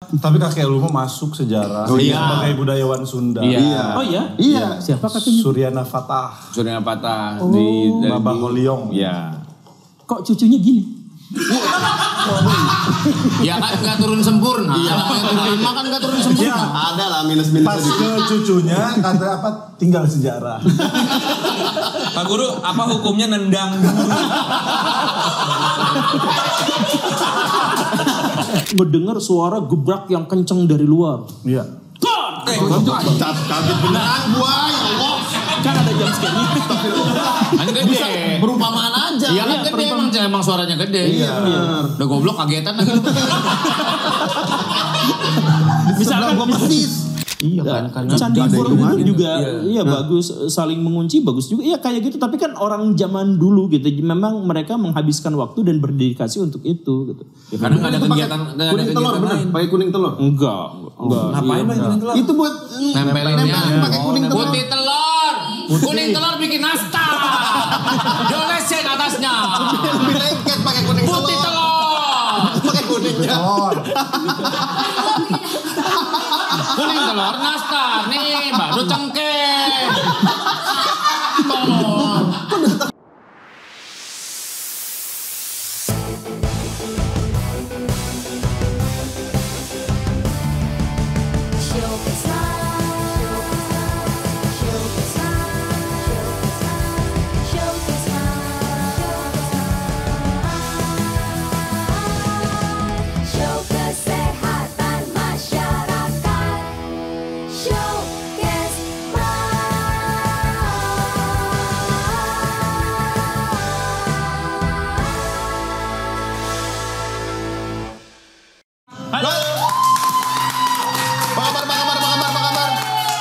Tapi kakek lu mah masuk sejarah sebagai budayawan Sunda. Iya. Oh iya? Iya. Siapa kakeknya? Suryana Fatah. Suryana Patah dari Babak Holiong. Iya. Kok cucunya gini? Ya kan nggak turun sempurna. Iya. Lama kan nggak turun sempurna. Ya, ada lah minus-minus. Pas ke cucunya kata apa? Tinggal sejarah. Pak Guru, apa hukumnya nendang guru? Ngedengar suara gebrak yang kenceng dari luar. Iya. Kaget beneran gua, ya Allah. Kan ada jam scare-nya. Kan gede. Perumpamaan aja. Iya kan gede emang suaranya gede. Iya. Udah goblok kagetan lagi. Misalkan gua persis. Iya kan Candi Borobudur juga iya bagus, saling mengunci bagus juga. Iya kayak gitu, tapi kan orang zaman dulu gitu memang mereka menghabiskan waktu dan berdedikasi untuk itu gitu. Ya, karena nggak ada kegiatan Kuning telur bener, pakai kuning telur. Enggak. Ngapain pakai kuning telur? Itu buat Nempelinnya pakai kuning telur. Putih telur. Kuning telur bikin nastar. Jolesin atasnya. Lebih lengket pakai kuning telur. Putih telur. Pakai kuningnya. Kuning telur nastar. Nih baru cengkeh. Tolong.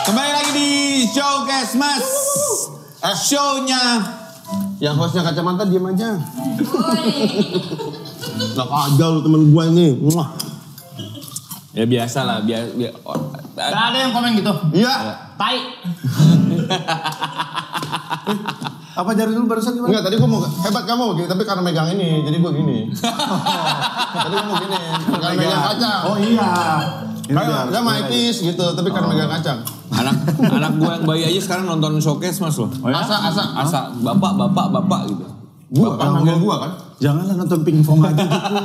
Kembali lagi di Showcase Mas. Show-nya. Yang hostnya kacamata diam aja. Gak aja lu temen gua ini. Muah. Ya biasa lah, Gak ada yang komen gitu. Iya. Tai. Apa jari dulu barusan gimana? Enggak, tadi gua mau hebat kamu gini, tapi karena megang ini, jadi gua gini. Tadi gua mau gini, karena megang kacang. Oh iya. Dia maipis gitu, tapi karena megang kacang. Anak gua yang bayi aja sekarang nonton Showcase Mas loh. Asa bapak gitu. Gua kan manggil gua kan. Janganlah nonton pingpong aja gitu.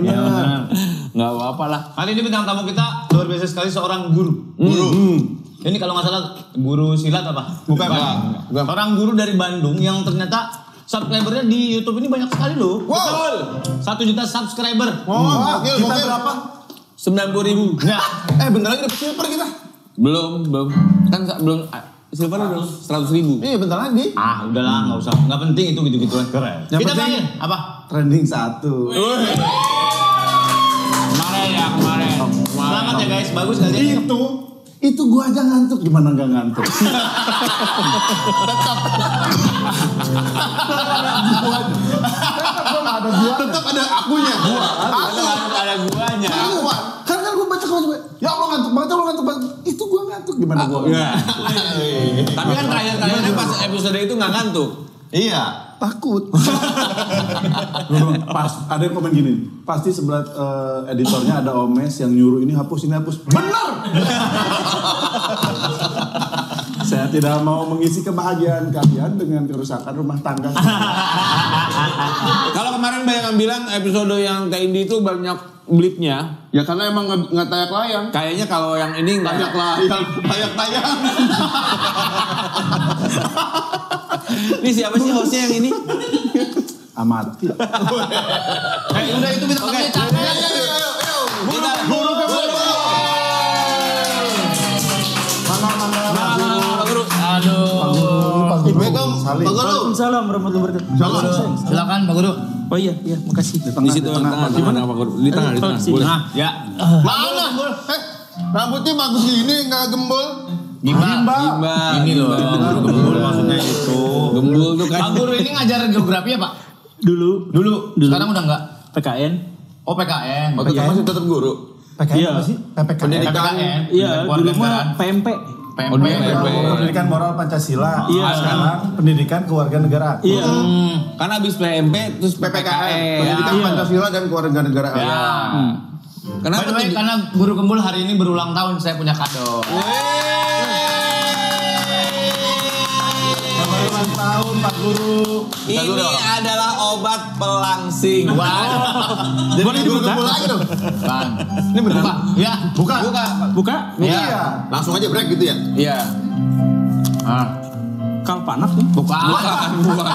Benar. Nggak apa-apa lah. Kali ini bintang tamu kita luar biasa sekali, seorang guru. Ini kalau nggak salah guru silat apa? Bukan. Seorang guru dari Bandung yang ternyata subscribernya di YouTube ini banyak sekali loh. Wow. 1 juta subscriber. Gokil. Kita berapa? 90.000. Nah, Bentar lagi dapet silver kita. Belum. Kan belum silver belum 100.000. Iya, bentar lagi. udahlah nggak usah, nggak penting itu gitu-gituan. Keren. Kita Yang penting main apa? trending 1. Kemarin. Selamat ya guys, bagus kalian. Itu gua aja ngantuk, gimana nggak ngantuk? Tetap ada akunya. Ada guanya. Karena gua baca komen, ya Allah ngantuk banget. Itu gua ngantuk, gimana gua? Tapi kan terakhir-terakhirnya pas episode itu nggak ngantuk. Iya. Takut. Pas ada yang komen gini, pasti sebelah editornya ada Omes yang nyuruh ini hapus. Benar. Saya tidak mau mengisi kebahagiaan kalian dengan kerusakan rumah tangga. Kalau kemarin banyak yang bilang episode yang TND itu banyak blipnya. Ya karena emang nggak tayak layang. Kayaknya kalau yang ini nggak Tayak tayang. Ini siapa sih hostnya yang ini? Amati. Udah itu bintang tamunya capek. Kita guru. Pak Guru. Aduh. Assalamualaikum. Salim. Waalaikumsalam warahmatullahi wabarakatuh. Silakan Pak Guru. Oh iya, makasih. Di situ tengah Pak Guru. Di tengah. Sini. Boleh. Nah, ya. Mana? Rambutnya bagus gini, nggak gembul. Gimba. Ini loh. Gembul maksudnya itu. Gembul tuh kan. Pak Guru ini ngajar geografi ya Pak? Dulu. Sekarang udah enggak? PKN. Oh PKN. Oh, tetap masih tetap guru. PKN Iya. apa sih? PPKN. Pendidikan. Iya, dulu mah PMP. PMP. Pendidikan moral Pancasila. Iya. Sekarang pendidikan kewarganegaraan. Iya. Karena habis PMP terus PPKN. PPKN. Pendidikan Iya. Pancasila dan kewarganegaraan. Ya. Kenapa By the way, tuh? karena Guru Gembul hari ini berulang tahun, saya punya kado. Selamat ulang tahun Pak Guru. Ini adalah obat pelangsing. Jadi guru gembul lagi dong. Bang, ini buka. Ya, Buka. Buka? Ya. Langsung aja break gitu ya. Iya. Kalpanak tuh. Bukan. Bukan.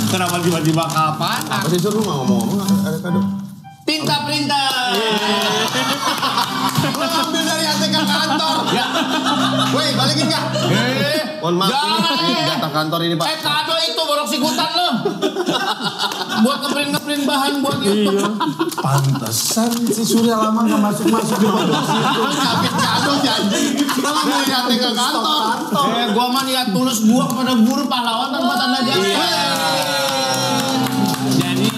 Kenapa tiba-tiba kapan? Apa sih suruh ngomong ada kado. Tinta printer. Lo ambil dari ATK kantor. Ya. Woi, balikin enggak? Mohon maaf Jangan. ini data kantor ini, Pak. Kado itu borok sikutan lo. Buat ngeprint bahan buat YouTube. Pantesan si Surya lama nggak masuk di podcast itu. Habis kado janji. Lo ambil dari ATK kantor. Gua mah niat tulus gua kepada guru pahlawan tanpa tanda jasa. Jadi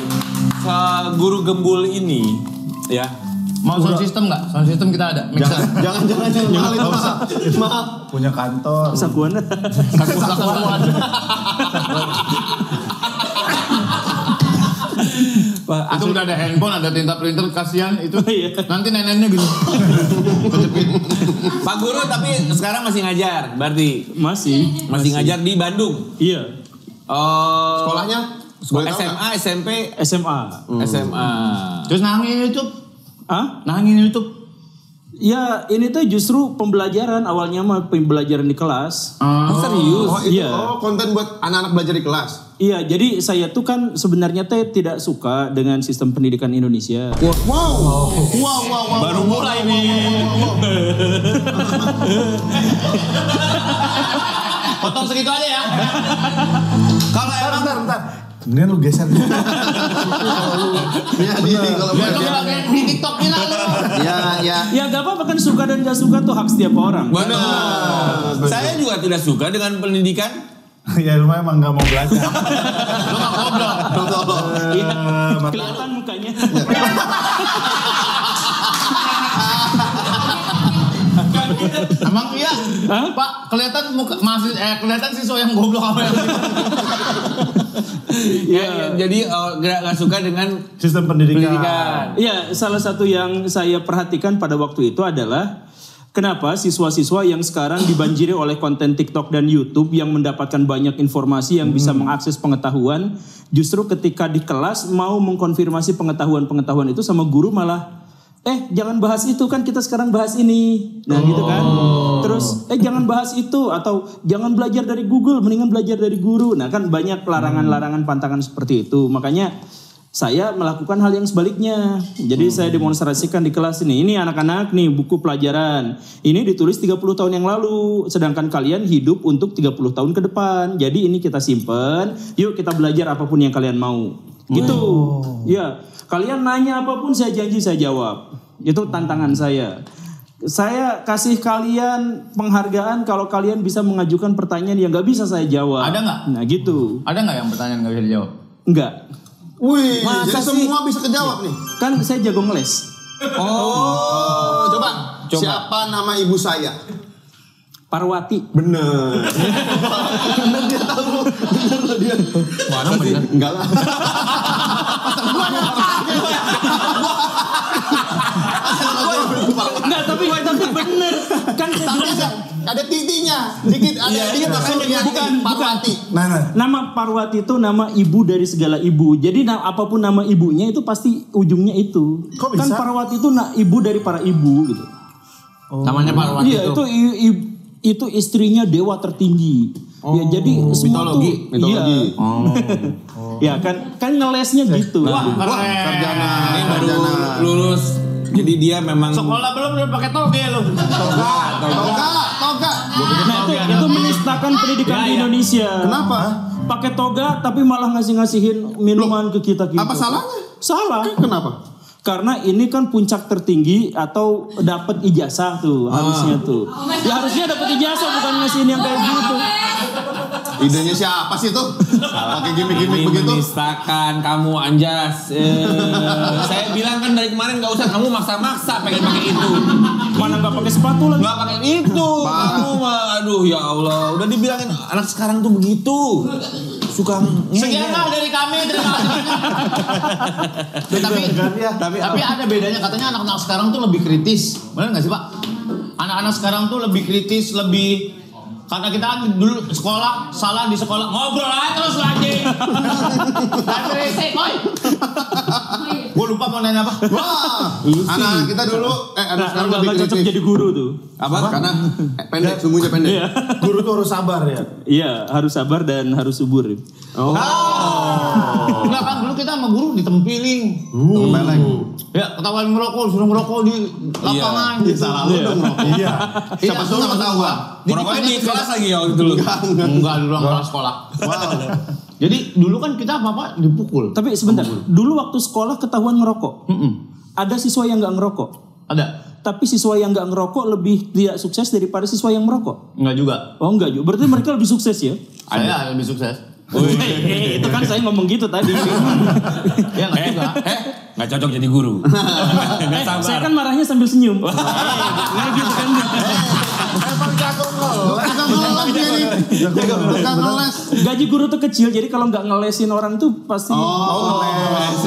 Guru Gembul ini ya. Mau sound system nggak? Sound system kita ada. Mixer. Jangan mahal itu, maaf. Punya kantor. Sakuan. Sakuan. Itu udah ada handphone, ada tinta printer, kasihan itu. Nanti neneknya gitu. Pak Guru tapi sekarang masih ngajar, berarti Masih ngajar di Bandung. Iya. Sekolahnya? Boleh tahu SMA, SMP, SMA. SMA. Terus nangin YouTube. Hah? Nangin YouTube. Ya ini tuh justru pembelajaran, awalnya mah pembelajaran di kelas. Serius? Oh, itu Iya. konten buat anak-anak belajar di kelas. Iya, jadi saya tuh kan sebenarnya teh tidak suka dengan sistem pendidikan Indonesia. Wow. Baru mulai nih. Potong segitu aja ya. Kalau emang Bentar. Kemudian lu geser. Iya, kalau Biar lu pakai di TikTok ini lah lu. Ya. Ya gak apa-apa kan, suka dan gak suka tuh hak setiap orang. benar. Saya juga tidak suka dengan pendidikan. Ya lu emang nggak mau belajar. Lu nggak goblok. Iya, kelihatan mukanya. Emang iya? Pak, kelihatan muka masih kelihatan siswa yang goblok apa yang Jadi nggak suka dengan Sistem pendidikan. Iya, salah satu yang saya perhatikan pada waktu itu adalah kenapa siswa-siswa yang sekarang dibanjiri oleh konten TikTok dan YouTube yang mendapatkan banyak informasi yang bisa mengakses pengetahuan, justru ketika di kelas mau mengkonfirmasi pengetahuan-pengetahuan itu sama guru malah jangan bahas itu, kan kita sekarang bahas ini. Nah gitu kan. Terus jangan bahas itu, atau jangan belajar dari Google, mendingan belajar dari guru. Nah kan banyak larangan-larangan, pantangan seperti itu. Makanya saya melakukan hal yang sebaliknya. Jadi saya demonstrasikan di kelas ini. Ini anak-anak nih buku pelajaran. Ini ditulis 30 tahun yang lalu. Sedangkan kalian hidup untuk 30 tahun ke depan. Jadi ini kita simpen. Yuk kita belajar apapun yang kalian mau. Gitu. Ya. Kalian nanya apapun saya janji saya jawab. Itu tantangan saya. Saya kasih kalian penghargaan kalau kalian bisa mengajukan pertanyaan yang gak bisa saya jawab. Ada nggak? Nah gitu. Ada nggak yang pertanyaan nggak bisa dijawab? Enggak. Wih, Masa jadi sih? semua bisa kejawab nih. Kan saya jago ngeles. Coba. Siapa nama ibu saya? Parwati. Bener. Bener dia tahu. Bener loh dia. Mana bener? Enggak lah. Enggak, tapi bener. Kan saya Tapi bilang, ada titiknya. Dikit ada dikit langsung bukan. Parwati. Nah. nama Parwati itu nama ibu dari segala ibu. Jadi apapun nama ibunya itu pasti ujungnya itu. Kok Kan bisa? Parwati itu ibu dari para ibu gitu. Namanya Parwati Iya, itu istrinya dewa tertinggi. Ya jadi semua tuh mitologi. Iya. Ya kan ngelesnya gitu. Sarjana. ini baru lulus. Jadi dia memang Sekolah belum udah pakai toge lu. Toga. Nah itu menistakan pendidikan di Indonesia. Kenapa? Pakai toga tapi malah ngasih-ngasihin minuman ke kita. Apa salahnya? Salah. Kenapa? Karena ini kan puncak tertinggi atau dapat ijazah tuh harusnya tuh. Ya harusnya dapat ijazah, bukan ngasihin yang kayak gitu. Idenya siapa sih tuh? Pakai gimmick-gimmick ini begitu. menistakan kamu Anjas. Saya bilang kan dari kemarin nggak usah kamu maksa-maksa pengen pakai itu. Mana nggak pakai sepatu lagi? Nggak pakai itu. Kamu mah aduh ya Allah. Udah dibilangin anak sekarang tuh begitu. suka Sekian lah dari kami, terima kasih. Tapi ada bedanya, katanya anak-anak sekarang tuh lebih kritis. Benar nggak sih Pak? Anak-anak sekarang tuh lebih kritis, lebih... Karena kita kan dulu sekolah, salah di sekolah, ngobrol aja terus lagi. Dan berisik, boy. Gue lupa mau nanya apa. Wah, anak kita dulu, anak sekarang lebih Nggak cocok kritis. jadi guru tuh. apa? Karena pendek, sumbunya pendek. Guru tuh harus sabar ya. Iya, harus sabar dan harus subur. Enggak kan dulu kita sama guru ditempiling. Tempeleng. Ya ketahuan ngerokok, suruh ngerokok di lapangan. Salah lu dong. Iya. Siapa suruh sama tahu gua? Merokoknya di kelas lagi ya waktu dulu. Enggak dulu orang sekolah. Jadi dulu kan kita apa-apa dipukul. Tapi sebentar, dulu waktu sekolah ketahuan ngerokok. Ada siswa yang nggak ngerokok. Ada? Tapi siswa yang nggak ngerokok lebih tidak sukses daripada siswa yang merokok. Enggak juga. Oh enggak juga, berarti mereka lebih sukses ya? Saya lebih sukses. Itu kan saya ngomong gitu tadi. Ya enggak juga. Nggak cocok jadi guru. Nggak sabar. Saya kan marahnya sambil senyum. Nggak gitu kan? Gaji guru tuh kecil, jadi kalau nggak ngelesin orang tuh pasti.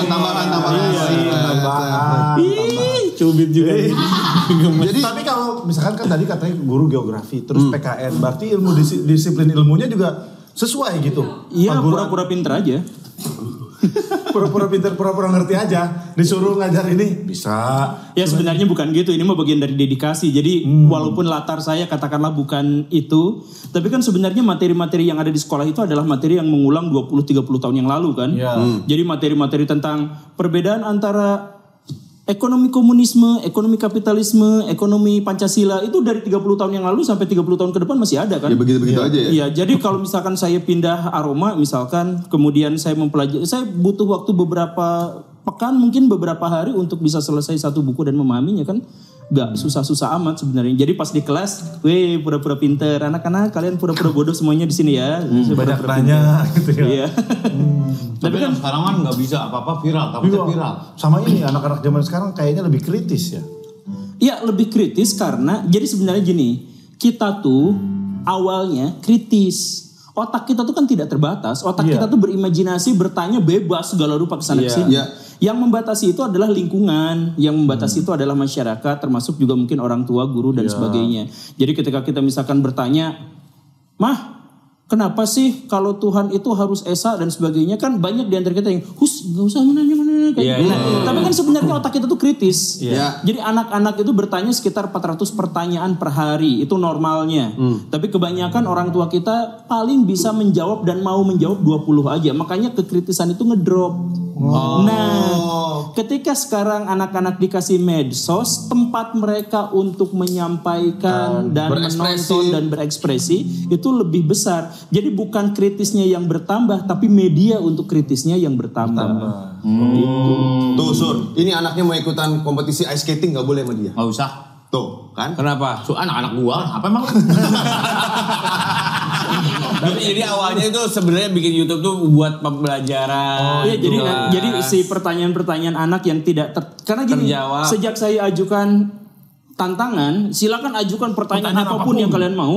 Tambahan. Ih, cubit juga. Jadi tapi kalau misalkan kan tadi katanya guru geografi terus PKN, berarti ilmu disiplin ilmunya juga sesuai gitu. Iya, Pak Guru pura-pura pinter aja. pura-pura pintar, pura-pura ngerti aja. Disuruh ngajar ini bisa. Ya sebenarnya bukan gitu, ini mah bagian dari dedikasi. Jadi walaupun latar saya katakanlah bukan itu, tapi kan sebenarnya materi-materi yang ada di sekolah itu adalah materi yang mengulang 20-30 tahun yang lalu kan. Ya. Jadi materi-materi tentang perbedaan antara ekonomi komunisme, ekonomi kapitalisme, ekonomi Pancasila itu dari 30 tahun yang lalu sampai 30 tahun ke depan masih ada kan? Ya begitu-begitu aja ya. Iya, jadi kalau misalkan saya pindah aroma misalkan, kemudian saya mempelajari, saya butuh waktu beberapa pekan mungkin beberapa hari untuk bisa selesai satu buku dan memahaminya kan. Gak susah-susah amat sebenarnya. Jadi pas di kelas, weh pura-pura pinter, anak-anak kalian pura-pura bodoh semuanya di sini ya. Banyak nanya gitu ya. Iya. Tapi kan sekarang kan nggak bisa apa-apa viral, tapi viral. Sama ini anak-anak zaman sekarang kayaknya lebih kritis ya. Iya lebih kritis karena jadi sebenarnya gini, kita tuh awalnya kritis. Otak kita tuh kan tidak terbatas. Otak kita tuh berimajinasi, bertanya bebas segala rupa kesana kesini. Iya. Yang membatasi itu adalah lingkungan, yang membatasi itu adalah masyarakat, termasuk juga mungkin orang tua, guru dan sebagainya. Jadi ketika kita misalkan bertanya, "Mah, kenapa sih kalau Tuhan itu harus esa dan sebagainya?" Kan banyak di antara kita yang, "Hus, gak usah menanya kayak gitu." Tapi kan sebenarnya otak kita tuh kritis. Iya. Jadi anak-anak itu bertanya sekitar 400 pertanyaan per hari, itu normalnya. Tapi kebanyakan orang tua kita paling bisa menjawab dan mau menjawab 20 aja. Makanya kekritisan itu ngedrop. Nah, ketika sekarang anak-anak dikasih medsos, tempat mereka untuk menyampaikan dan menonton dan berekspresi itu lebih besar. Jadi bukan kritisnya yang bertambah, tapi media untuk kritisnya yang bertambah. Gitu. Tuh Sur, ini anaknya mau ikutan kompetisi ice skating gak boleh sama dia. Nggak usah. Tuh, kan? Kenapa? So, anak-anak gua apa emang? Tapi jadi awalnya itu sebenarnya bikin YouTube tuh buat pembelajaran. Iya, jadi si pertanyaan-pertanyaan anak yang tidak karena gini, terjawab. sejak saya ajukan tantangan, silakan ajukan pertanyaan apapun yang kalian mau.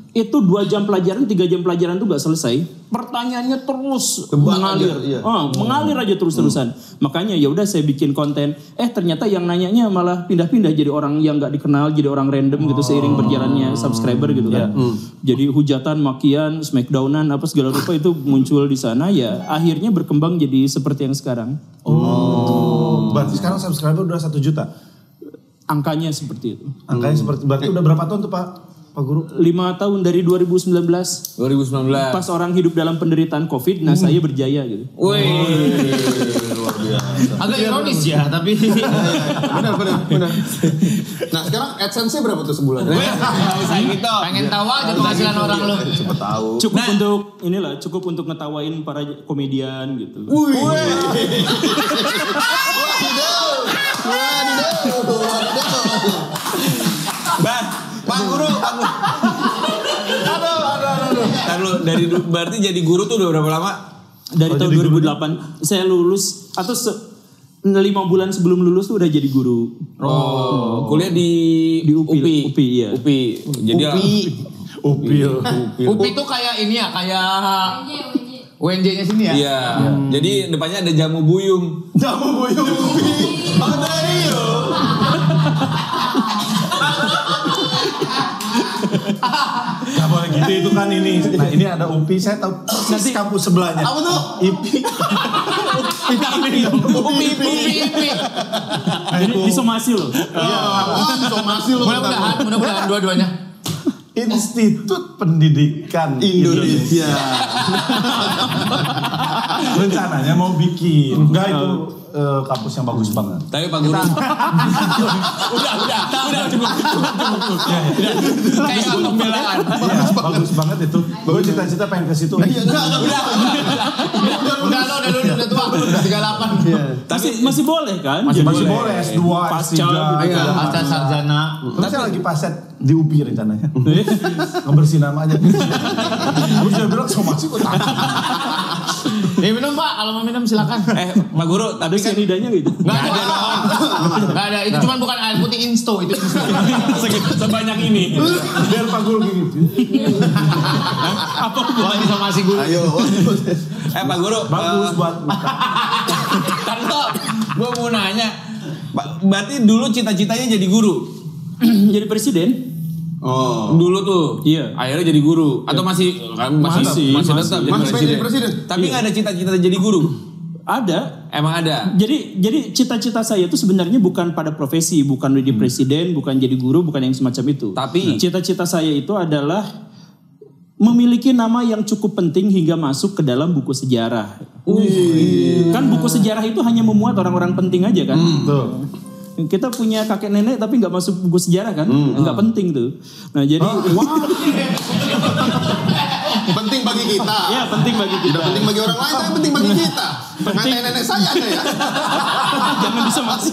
Itu 2 jam pelajaran, 3 jam pelajaran tuh gak selesai. Pertanyaannya terus mengalir. Aja, iya. Mengalir aja terus-terusan. Makanya ya udah saya bikin konten. Ternyata yang nanyanya malah pindah-pindah jadi orang yang gak dikenal, jadi orang random gitu seiring berjalannya subscriber gitu kan. Jadi hujatan, makian, smackdownan apa segala rupa itu muncul di sana, ya akhirnya berkembang jadi seperti yang sekarang. Berarti sekarang subscriber udah 1 juta. Angkanya seperti itu. Angkanya seperti berarti udah berapa tahun tuh Pak Guru? 5 tahun dari 2019. 2019. Pas orang hidup dalam penderitaan COVID, nah saya berjaya gitu. Wih. Luar biasa. Agak ironis ya, tapi Benar. Nah sekarang AdSense-nya berapa tuh sebulan? Nggak usah gitu. pengen tahu aja penghasilan orang lu. Cepet tahu. Cukup untuk ngetawain para komedian gitu. Pak Guru. Aduh. Berarti jadi guru tuh udah berapa lama? Dari tahun 2008 saya lulus atau 5 bulan sebelum lulus tuh udah jadi guru. Kuliah di UPI, iya. UPI. Jadi Upil. Upi tuh kayak ini ya, kayak UNJ-nya sini ya? Iya. Jadi depannya ada jamu buyung. Jamu buyung UPI. Ada iyo. Gak boleh gitu, itu kan ini. Nah ini ada UPI, saya tahu nanti kampus sebelahnya. Apa tuh? IPI. UPI. Nah, itu Disomasi loh. Somasi lu. Mudah-mudahan dua-duanya. Institut Pendidikan Indonesia. Rencananya mau bikin. Enggak itu kampus yang bagus banget. Tapi Pak Guru. udah cukup. Kayak pembelaan. Iya, bagus banget itu. Gue cita-cita pengen ke situ. Udah tua, udah 38. Masih boleh kan? Masih boleh S2, S3. Pasca sarjana. Terus saya lagi paset di UPI rencananya. Ngebersihin nama aja. Gue sudah bilang somasi kok takut. Minum Pak, kalau mau minum silakan. Pak Guru, Ada tapi kan cyanidanya gitu. Nggak ada. Itu cuma bukan air putih insto itu. sebanyak ini. Biar Pak Guru gitu. Apa hubungannya sama si guru? Ayo. Pak Guru. Bagus buat makan. Karena gue mau nanya. Berarti dulu cita-citanya jadi guru? Jadi presiden. Oh. Dulu tuh. Iya. Akhirnya jadi guru. Atau masih tetap jadi presiden. Tapi nggak ada cita-cita jadi guru? Ada. Emang ada? Jadi cita-cita saya itu sebenarnya bukan pada profesi, bukan jadi presiden, bukan jadi guru, bukan yang semacam itu. Tapi cita-cita saya itu adalah memiliki nama yang cukup penting hingga masuk ke dalam buku sejarah. Kan buku sejarah itu hanya memuat orang-orang penting aja kan. Kita punya kakek nenek tapi nggak masuk buku sejarah kan, nggak penting tuh. Nah jadi Penting bagi kita. ya penting bagi kita. Tidak penting bagi orang lain, tapi penting bagi kita. Nenek saya ada ya. Jangan disomasi.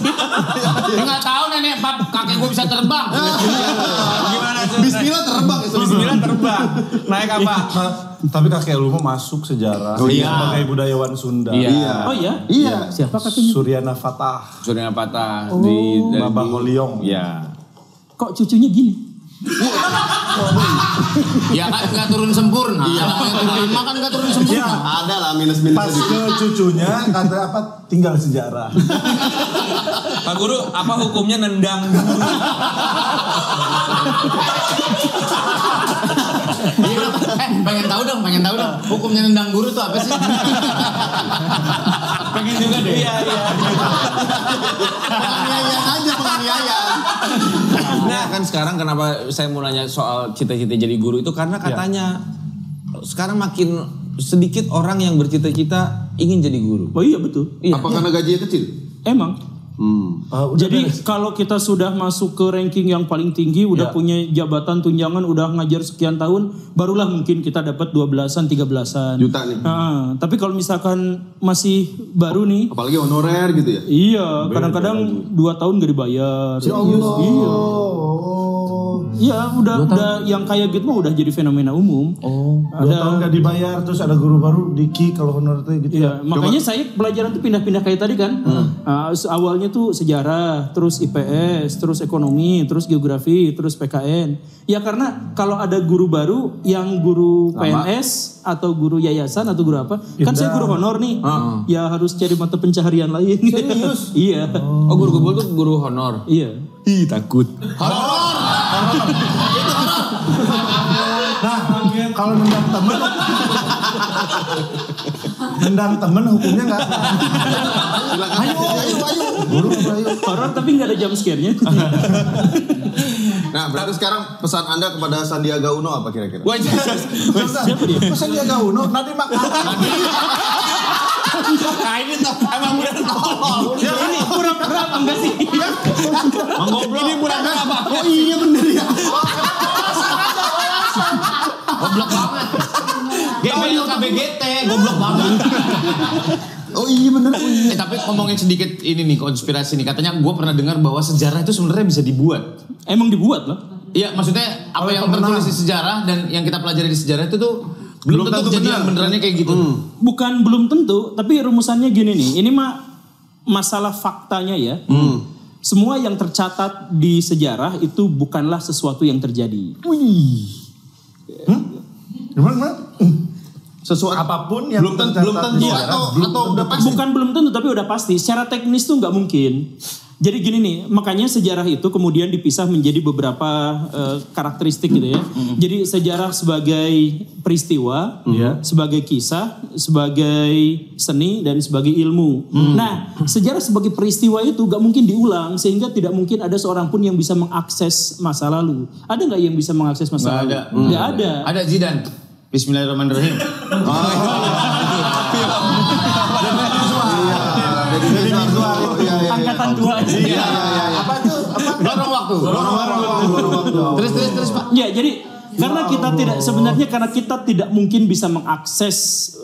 Nggak tahu nenek pap kakek gue bisa terbang. gimana? Bismillah terbang ya. Bismillah terbang. Naik apa? Tapi kakek lu mau masuk sejarah sebagai budayawan Sunda. Iya. Oh iya? Iya. Siapa kakeknya? Suryana Fatah. Surya Patah Babah Holiong. Iya. Kok cucunya gini? Ya kan nggak turun sempurna. Yang turun kan nggak turun sempurna. Ada lah minus-minus. Pas ke cucunya kata apa tinggal sejarah. Pak Guru, apa hukumnya nendang guru? Pengen tahu dong. Hukumnya nendang guru tuh apa sih? Pengen juga deh. Iya. Penganiayaan aja penganiayaan. Nah kan sekarang kenapa saya mau nanya soal cita-cita jadi guru itu karena katanya sekarang makin sedikit orang yang bercita-cita ingin jadi guru. Oh iya betul. Iya. Apa karena gajinya kecil? Emang. Jadi kalau kita sudah masuk ke ranking yang paling tinggi, udah punya jabatan tunjangan, udah ngajar sekian tahun, barulah mungkin kita dapat 12-an, 13-an. Juta nih. Nah, tapi kalau misalkan masih baru nih, Apalagi honorer gitu ya. iya, kadang-kadang 2 tahun gak dibayar. Ya Allah. Iya, udah yang kayak gitu mah udah jadi fenomena umum. 2 tahun gak dibayar terus ada guru baru Diki kalau honor tuh gitu Iya, makanya saya pelajaran tuh pindah-pindah kayak tadi kan. Awalnya tuh sejarah, terus IPS, terus ekonomi, terus geografi, terus PKN. Ya karena kalau ada guru baru yang guru PNS atau guru yayasan atau guru apa, kan saya guru honor nih. Ya harus cari mata pencaharian lain. Serius? Iya. Oh guru gembul tuh guru honor. Iya. Ih takut. Nah, kalau nendang temen hukumnya enggak? Ayo. Guru ayo. Horor tapi nggak ada jump scare-nya. Nah, berarti sekarang pesan Anda kepada Sandiaga Uno apa kira-kira? Siapa dia? Pesan Sandiaga Uno nanti makan. Nah ini tuh emang bener tolol. Ya ini pura-pura apa enggak sih? Ini pura-pura apa? Oh iya bener ya. Goblok banget. GBL KBGT, goblok banget. Oh iya bener. Tapi ngomongin sedikit ini nih konspirasi nih. Katanya gue pernah dengar bahwa sejarah itu sebenarnya bisa dibuat. Emang dibuat loh. Iya, maksudnya apa yang tertulis di sejarah dan yang kita pelajari di sejarah itu tuh belum tentu kejadian benerannya kayak gitu. Bukan belum tentu, tapi rumusannya gini nih. Ini mah masalah faktanya ya. Semua yang tercatat di sejarah itu bukanlah sesuatu yang terjadi. Gimana? sesuatu apapun yang belum tentu atau udah pasti. Bukan belum tentu tapi udah pasti. Secara teknis tuh nggak mungkin. Jadi gini nih, makanya sejarah itu kemudian dipisah menjadi beberapa karakteristik gitu ya. Jadi sejarah sebagai peristiwa, sebagai kisah, sebagai seni, dan sebagai ilmu. Nah, sejarah sebagai peristiwa itu gak mungkin diulang, sehingga tidak mungkin ada seorang pun yang bisa mengakses masa lalu. Ada gak yang bisa mengakses masa lalu? Gak ada. Ada Zidane. Bismillahirrahmanirrahim. Angkatan tua. Apa tuh? Lorong waktu. Terus Pak. Ya, jadi karena kita tidak mungkin bisa mengakses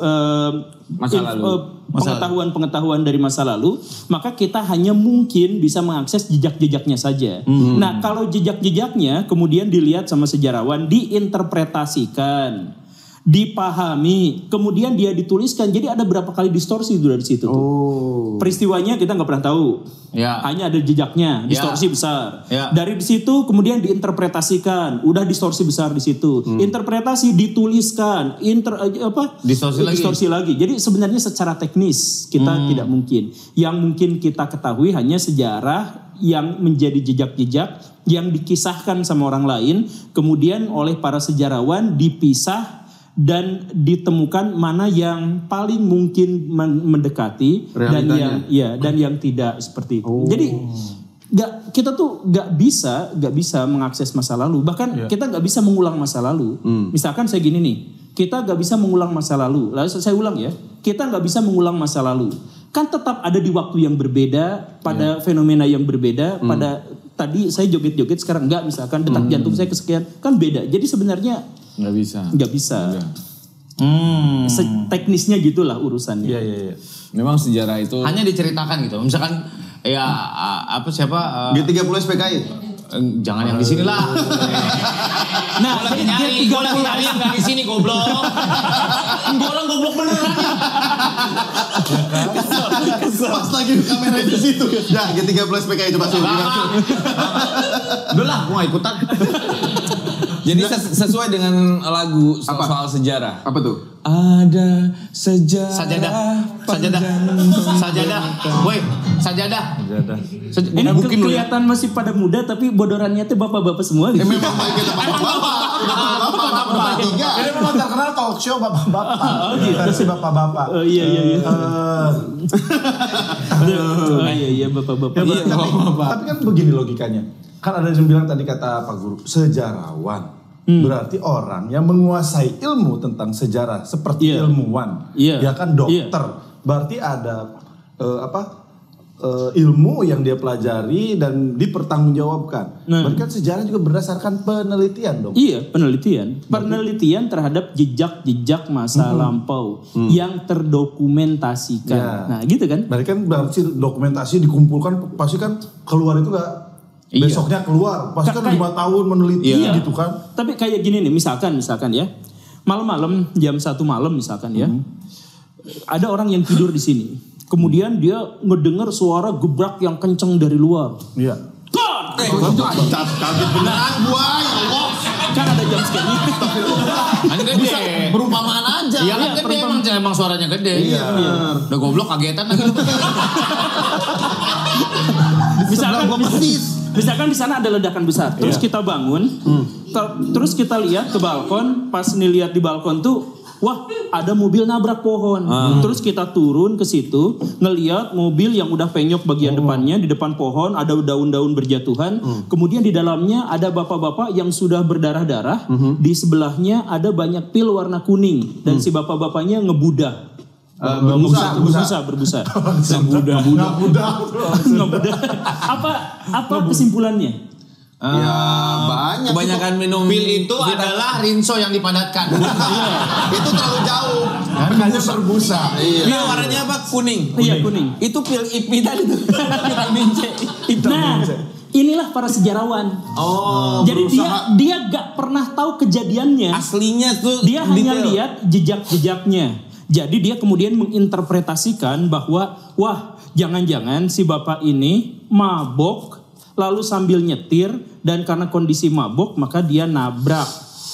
pengetahuan dari masa lalu, maka kita hanya mungkin bisa mengakses jejak-jejaknya saja. Nah, kalau jejak-jejaknya kemudian dilihat sama sejarawan, diinterpretasikan, dipahami, kemudian dia dituliskan. Jadi ada berapa kali distorsi itu dari situ. Peristiwanya kita nggak pernah tahu. Ya. Hanya ada jejaknya, distorsi besar. Ya. Dari situ kemudian diinterpretasikan, udah distorsi besar di situ. Interpretasi dituliskan, distorsi lagi. Jadi sebenarnya secara teknis kita tidak mungkin. Yang mungkin kita ketahui hanya sejarah yang menjadi jejak-jejak yang dikisahkan sama orang lain, kemudian oleh para sejarawan dipisah dan ditemukan mana yang paling mungkin mendekati dan yang tidak seperti itu. Jadi kita tuh nggak bisa mengakses masa lalu. Bahkan kita nggak bisa mengulang masa lalu. Misalkan saya gini nih, kita nggak bisa mengulang masa lalu. Lalu saya ulang ya, kita nggak bisa mengulang masa lalu. Kan tetap ada di waktu yang berbeda, pada fenomena yang berbeda, pada tadi saya joget-joget sekarang enggak, misalkan detak jantung saya kesekian, kan beda. Jadi sebenarnya nggak bisa. Teknisnya gitulah urusannya. Iya. Memang sejarah itu Hanya diceritakan gitu. Misalkan ya siapa G30 SPKI. jangan yang di sini lah. Nah, Gue lagi nyari yang gak di sini goblok. Gue orang goblok beneran. Pas lagi kamera di situ. Ya, G30 SPKI itu Pak Sur. Udah lah, gue gak ikutan. jadi sesuai dengan lagu soal sejarah. Apa tuh? Ada Sajadah. Woi, sajadah. Ini kelihatan masih pada muda tapi bodorannya tuh bapak-bapak semua gitu. Memang kita bapak-bapak. Ini memang terkenal talk show bapak-bapak. Oh gitu. Versi bapak-bapak. Oh iya. Iya bapak-bapak. Tapi kan begini logikanya. Kan ada yang bilang tadi kata Pak Guru, sejarawan. Berarti orang yang menguasai ilmu tentang sejarah seperti ilmuwan. Ya kan dokter. Berarti ada ilmu yang dia pelajari dan dipertanggungjawabkan. Berarti kan sejarah juga berdasarkan penelitian dong. Iya, penelitian terhadap jejak-jejak masa lampau yang terdokumentasikan. Ya. Nah, gitu kan? Berarti dokumentasi dikumpulkan pasti kan keluar itu gak besoknya keluar. Pasti kan 5 tahun meneliti gitu kan. Tapi kayak gini nih, misalkan ya. Malam-malam jam 1 malam misalkan ya. Ada orang yang tidur di sini. Kemudian dia ngedengar suara gebrak yang kenceng dari luar. Iya. Kaget beneran gua, ya Allah. Kan ada jam segini. Kan gede. Perumpamaan aja. Iya kan gede emang suaranya gede. Iya. Udah goblok kagetan lagi. Misalkan di sana ada ledakan besar, terus kita bangun, terus kita lihat ke balkon, pas lihat di balkon tuh, wah ada mobil nabrak pohon, terus kita turun ke situ, ngelihat mobil yang udah penyok bagian depannya, di depan pohon ada daun-daun berjatuhan, kemudian di dalamnya ada bapak-bapak yang sudah berdarah-darah, di sebelahnya ada banyak pil warna kuning, dan si bapak-bapaknya ngebudah. Berbusa. Apa kesimpulannya? Ya banyak. Kebanyakan minum Pil itu adalah rinso yang dipadatkan. Itu terlalu jauh. Makanya berbusa. Iya. Warnanya apa? Kuning. Iya, kuning. Itu pil IP tadi tuh. Vitamin C. Nah, inilah para sejarawan. Jadi dia gak pernah tahu kejadiannya. Aslinya tuh Dia hanya lihat jejak-jejaknya. Jadi dia kemudian menginterpretasikan bahwa wah jangan-jangan si bapak ini mabok lalu sambil nyetir dan karena kondisi mabok maka dia nabrak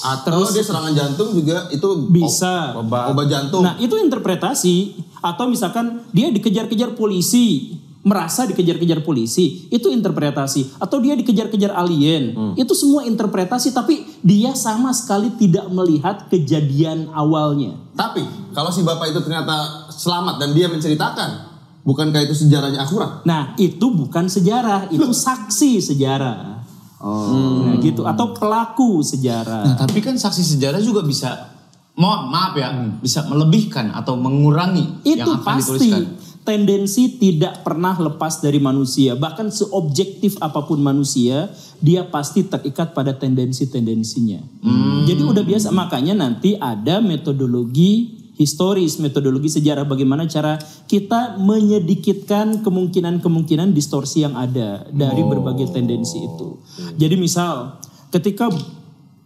Atau dia serangan jantung juga itu bisa obat jantung. Nah, itu interpretasi. Atau misalkan dia dikejar-kejar polisi, merasa dikejar-kejar polisi, itu interpretasi. Atau dia dikejar-kejar alien, itu semua interpretasi, tapi dia sama sekali tidak melihat kejadian awalnya. Tapi kalau si bapak itu ternyata selamat dan dia menceritakan, bukankah itu sejarahnya akurat? Nah, itu bukan sejarah, itu saksi sejarah. Nah, gitu. Atau pelaku sejarah. Nah, tapi kan saksi sejarah juga bisa, maaf ya, bisa melebihkan atau mengurangi itu yang akan pasti dituliskan. Tendensi tidak pernah lepas dari manusia. Bahkan seobjektif apapun manusia, dia pasti terikat pada tendensi-tendensinya. Jadi udah biasa. Makanya nanti ada metodologi historis, metodologi sejarah, bagaimana cara kita menyedikitkan kemungkinan-kemungkinan distorsi yang ada dari berbagai tendensi itu. Jadi misal ketika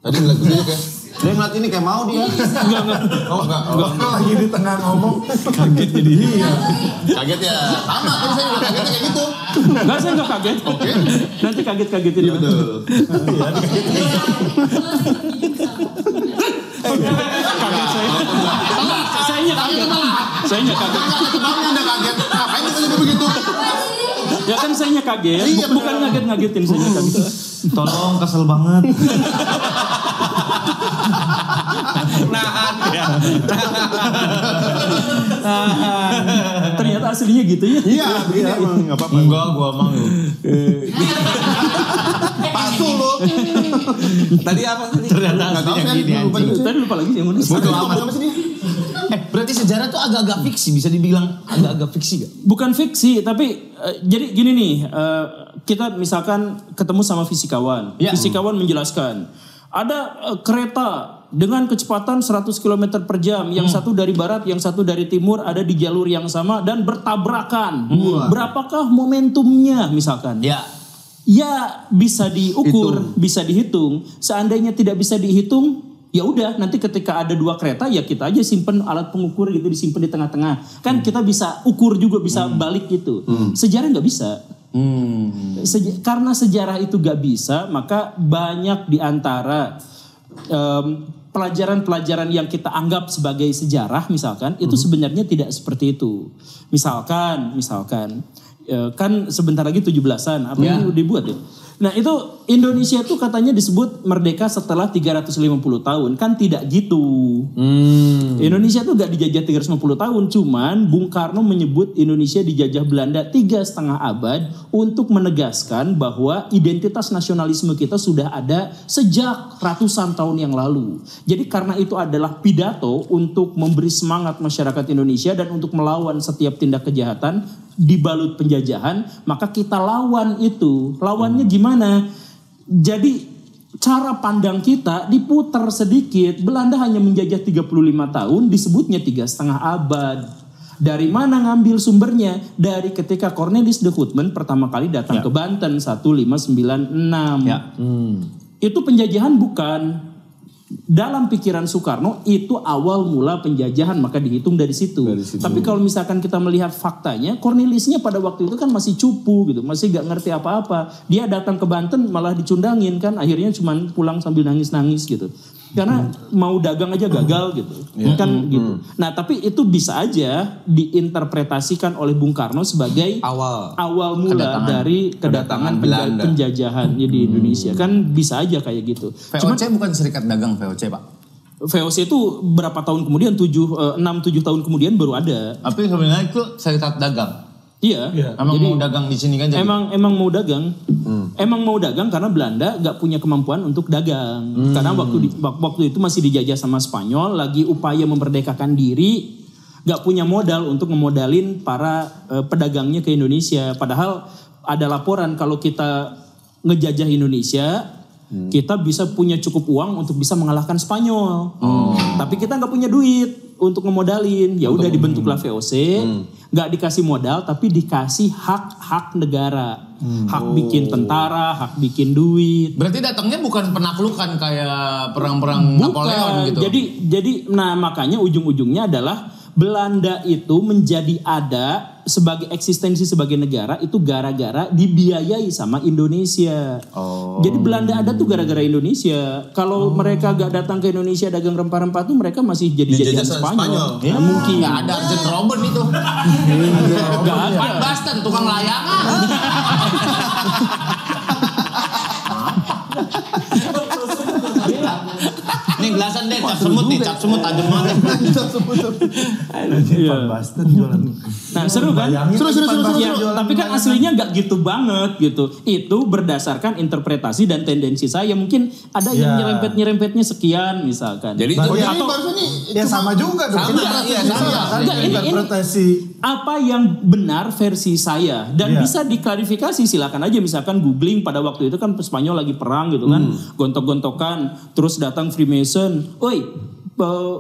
Tadi ngeliat dia kayak, dia ngeliat ini kayak mau dia. enggak. Oh enggak. Lagi di tengah ngomong kaget jadi Kaget ya. Sama kan saya juga kagetnya kayak gitu. Enggak, saya enggak kaget. Oke. Nanti kaget-kagetin. Iya betul. Kaget saya. Saya kaget. Sebabnya Anda kaget. Ngapain tiba-tiba begitu? Ya kan saya kaget. Iya, Bukan ngaget-ngagetin, saya kaget. Tolong, kesel banget. Ternyata aslinya gitu ya. Iya, begini emang enggak apa-apa. Enggak, gua emang. Palsu lu. Tadi apa tadi? Ternyata Enggak tahu aslinya kan. gini Lupa anjing. juga. Tadi lupa lagi yang mana? Bodoh amat sama sini. Berarti sejarah tuh agak-agak fiksi, bisa dibilang agak-agak fiksi gak? Bukan fiksi, tapi jadi gini nih, kita misalkan ketemu sama fisikawan. Ya. Fisikawan menjelaskan, ada kereta dengan kecepatan 100 km per jam, yang satu dari barat, yang satu dari timur, ada di jalur yang sama dan bertabrakan. Berapakah momentumnya misalkan? Ya. Ya bisa diukur, bisa dihitung. Seandainya tidak bisa dihitung, ya udah nanti ketika ada dua kereta ya kita aja simpen alat pengukur gitu, disimpan di tengah-tengah. Kan kita bisa ukur juga, bisa balik gitu. Sejarah nggak bisa. Karena sejarah itu nggak bisa, maka banyak di antara pelajaran-pelajaran yang kita anggap sebagai sejarah misalkan, itu sebenarnya tidak seperti itu. Misalkan kan sebentar lagi 17-an, apa yang dibuat ya? Nah itu Indonesia itu katanya disebut merdeka setelah 350 tahun. Kan tidak gitu. Indonesia itu gak dijajah 350 tahun. Cuman Bung Karno menyebut Indonesia dijajah Belanda 3,5 abad untuk menegaskan bahwa identitas nasionalisme kita sudah ada sejak ratusan tahun yang lalu. Jadi karena itu adalah pidato untuk memberi semangat masyarakat Indonesia dan untuk melawan setiap tindak kejahatan dibalut penjajahan, maka kita lawan itu. Lawannya gimana? Jadi cara pandang kita diputar sedikit. Belanda hanya menjajah 35 tahun, disebutnya 3,5 abad. Dari mana ngambil sumbernya? Dari ketika Cornelis de Houtman pertama kali datang ke Banten 1596. Ya. Itu penjajahan bukan. Dalam pikiran Soekarno itu awal mula penjajahan, maka dihitung dari situ. Tapi kalau misalkan kita melihat faktanya, Cornelisnya pada waktu itu kan masih cupu gitu, masih gak ngerti apa-apa. Dia datang ke Banten malah dicundangin kan, akhirnya cuman pulang sambil nangis-nangis gitu. Karena mau dagang aja gagal gitu. Kan gitu. Nah, tapi itu bisa aja diinterpretasikan oleh Bung Karno sebagai awal mula dari kedatangan penjajahan di Indonesia. Kan bisa aja kayak gitu. VOC bukan serikat dagang VOC, Pak. VOC itu berapa tahun kemudian, 6-7 tahun kemudian baru ada. Tapi sebenarnya itu serikat dagang. Iya. Emang mau dagang di sini kan jadi. Emang mau dagang. Emang mau dagang karena Belanda gak punya kemampuan untuk dagang. Karena waktu itu masih dijajah sama Spanyol, lagi upaya memerdekakan diri, gak punya modal untuk ngemodalin para pedagangnya ke Indonesia. Padahal ada laporan kalau kita ngejajah Indonesia, kita bisa punya cukup uang untuk bisa mengalahkan Spanyol. Tapi kita nggak punya duit untuk ngemodalin. Ya udah dibentuklah VOC, nggak dikasih modal tapi dikasih hak-hak negara. Hak bikin tentara, hak bikin duit. Berarti datangnya bukan penaklukan kayak perang-perang Napoleon gitu. Jadi nah makanya ujung-ujungnya adalah Belanda itu menjadi ada sebagai eksistensi sebagai negara itu gara-gara dibiayai sama Indonesia. Jadi Belanda ada tuh gara-gara Indonesia. Kalau mereka gak datang ke Indonesia dagang rempah-rempah tuh mereka masih jadi-jadian Spanyol. Ya, mungkin. Nggak ada Arjen Robben itu. Gak ada. Van Basten tukang layangan. Nih gelasan deh, cap semut nih, cap semut tajam banget. Van Basten jualan. Nah seru kan? Seru. Ya, tapi kan aslinya nggak gitu banget gitu. Itu berdasarkan interpretasi dan tendensi saya. Mungkin ada yang nyerempet-nyerempetnya sekian misalkan. Jadi itu Jadi barusan nih Ya sama juga dong. Enggak, ini Interpretasi. apa yang benar versi saya dan bisa diklarifikasi, silakan aja misalkan googling pada waktu itu kan Spanyol lagi perang gitu kan, gontok-gontokan, terus datang Freemason, "Oi,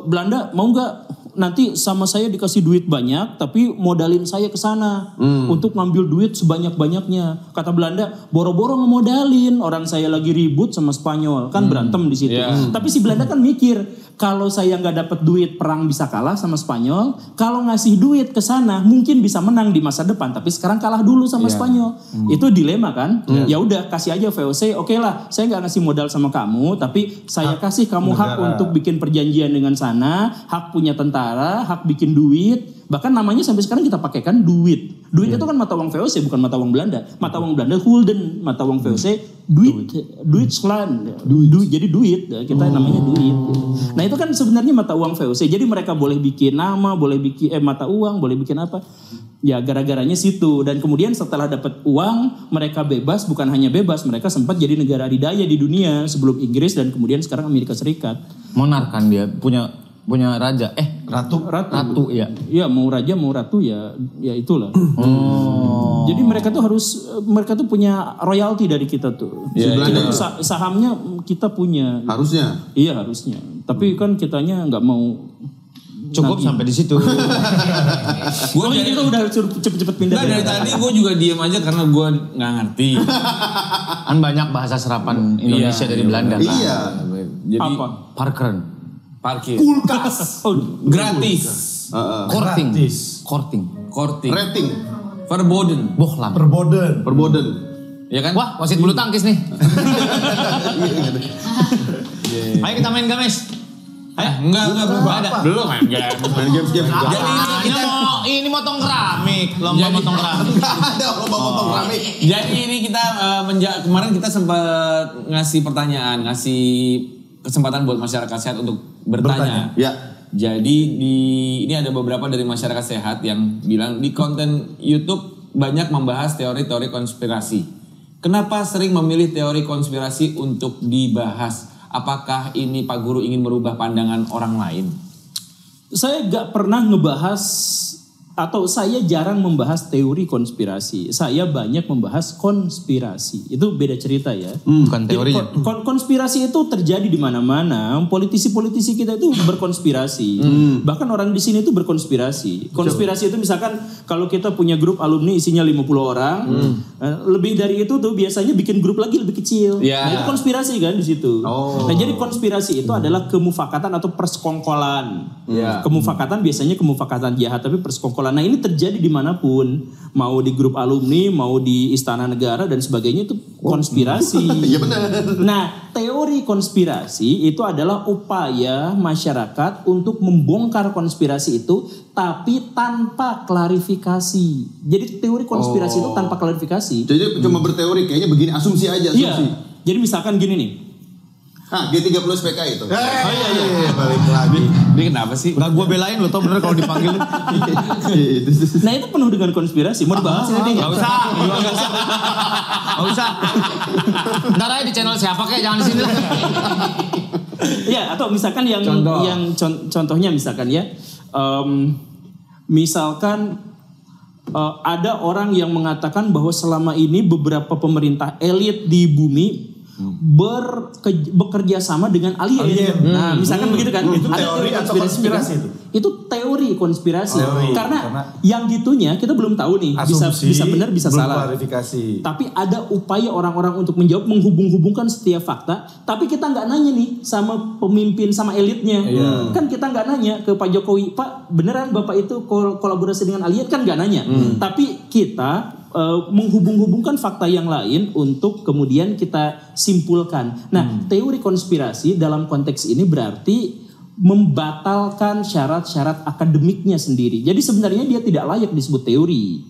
Belanda mau nggak nanti sama saya dikasih duit banyak tapi modalin saya ke sana untuk ngambil duit sebanyak-banyaknya." Kata Belanda, "Boro-boro ngemodalin, orang saya lagi ribut sama Spanyol." Kan berantem di situ. Tapi si Belanda kan mikir, kalau saya nggak dapat duit perang bisa kalah sama Spanyol, kalau ngasih duit ke sana mungkin bisa menang di masa depan, tapi sekarang kalah dulu sama Spanyol. Itu dilema kan? Ya udah kasih aja VOC, oke lah, saya nggak ngasih modal sama kamu, tapi saya kasih kamu hak untuk bikin perjanjian dengan sana, hak punya tentara, hak bikin duit. Bahkan namanya sampai sekarang kita pakaikan duit. Duit itu kan mata uang VOC, bukan mata uang Belanda. Mata uang Belanda gulden, mata uang VOC duit, Duitsland. Jadi duit, kita namanya duit. Nah itu kan sebenarnya mata uang VOC. Jadi mereka boleh bikin nama, boleh bikin mata uang, boleh bikin apa. Ya gara-garanya situ. Dan kemudian setelah dapat uang, mereka bebas. Bukan hanya bebas, mereka sempat jadi negara adidaya di dunia sebelum Inggris dan kemudian sekarang Amerika Serikat. Monark kan dia punya raja. Ratu ya. Iya, mau raja mau ratu ya itulah. Jadi mereka tuh punya royalti dari kita tuh. Kita tuh sahamnya kita punya. harusnya. Iya harusnya. Tapi kan kitanya nggak mau. Cukup sampai di situ. Gue kita udah cepet-cepet pindah. Dari tadi gue juga diem aja karena gue nggak ngerti. Kan banyak bahasa serapan Indonesia dari Belanda kan. Iya. Jadi Apa? parkir, Kulkas. gratis, Korting. Rating. verboden, Bohlam. Perboden. ya kan? Wah, wasit bulu tangkis nih. Ayo kita main games. Enggak ada. Belum main game. Main games. Jadi ini motong keramik, lomba motong keramik. Ada lomba keramik. Jadi ini kita kemarin kita sempat ngasih pertanyaan, ngasih kesempatan buat masyarakat sehat untuk bertanya. Ya. Jadi ini ada beberapa dari masyarakat sehat yang bilang di konten YouTube banyak membahas teori-teori konspirasi. Kenapa sering memilih teori konspirasi untuk dibahas? Apakah ini Pak Guru ingin merubah pandangan orang lain? Saya gak pernah ngebahas atau saya jarang membahas teori konspirasi. Saya banyak membahas konspirasi. Itu beda cerita ya. Bukan teorinya. Konspirasi itu terjadi di mana-mana. Politisi-politisi kita itu berkonspirasi. Bahkan orang di sini itu berkonspirasi. Konspirasi itu misalkan kalau kita punya grup alumni isinya 50 orang, lebih dari itu tuh biasanya bikin grup lagi lebih kecil. Yeah. Nah, itu konspirasi kan di situ. Nah, jadi konspirasi itu adalah kemufakatan atau persekongkolan. Kemufakatan biasanya kemufakatan jahat, tapi persekongkolan. Nah ini terjadi dimanapun, mau di grup alumni, mau di istana negara dan sebagainya itu konspirasi. Iya benar. Nah teori konspirasi itu adalah upaya masyarakat untuk membongkar konspirasi itu, tapi tanpa klarifikasi. Jadi teori konspirasi itu tanpa klarifikasi. Jadi cuma berteori, kayaknya begini, asumsi aja. Iya. Jadi misalkan gini nih. G30 SPK itu. Iya, balik lagi. Dia kenapa sih? Nggak gue belain lo tau bener kalau dipanggil. Nah itu penuh dengan konspirasi. Mau dibahas ini? Gak usah. Ntar aja di channel siapa kayak, jangan di sini. Ya, atau misalkan contohnya misalkan ya, misalkan ada orang yang mengatakan bahwa selama ini beberapa pemerintah elit di bumi bekerja sama dengan alien. Nah, misalkan begitu kan? Itu ada teori atau konspirasi itu? itu teori konspirasi. Karena yang gitunya kita belum tahu nih, bisa benar bisa salah. Klarifikasi. Tapi ada upaya orang-orang untuk menjawab, menghubung-hubungkan setiap fakta. Tapi kita nggak nanya nih sama pemimpin, sama elitnya. Kan kita nggak nanya ke Pak Jokowi, Pak beneran Bapak itu kolaborasi dengan alien, kan nggak nanya. Tapi kita menghubung-hubungkan fakta yang lain untuk kemudian kita simpulkan. Nah, teori konspirasi dalam konteks ini berarti membatalkan syarat-syarat akademiknya sendiri. Jadi sebenarnya dia tidak layak disebut teori.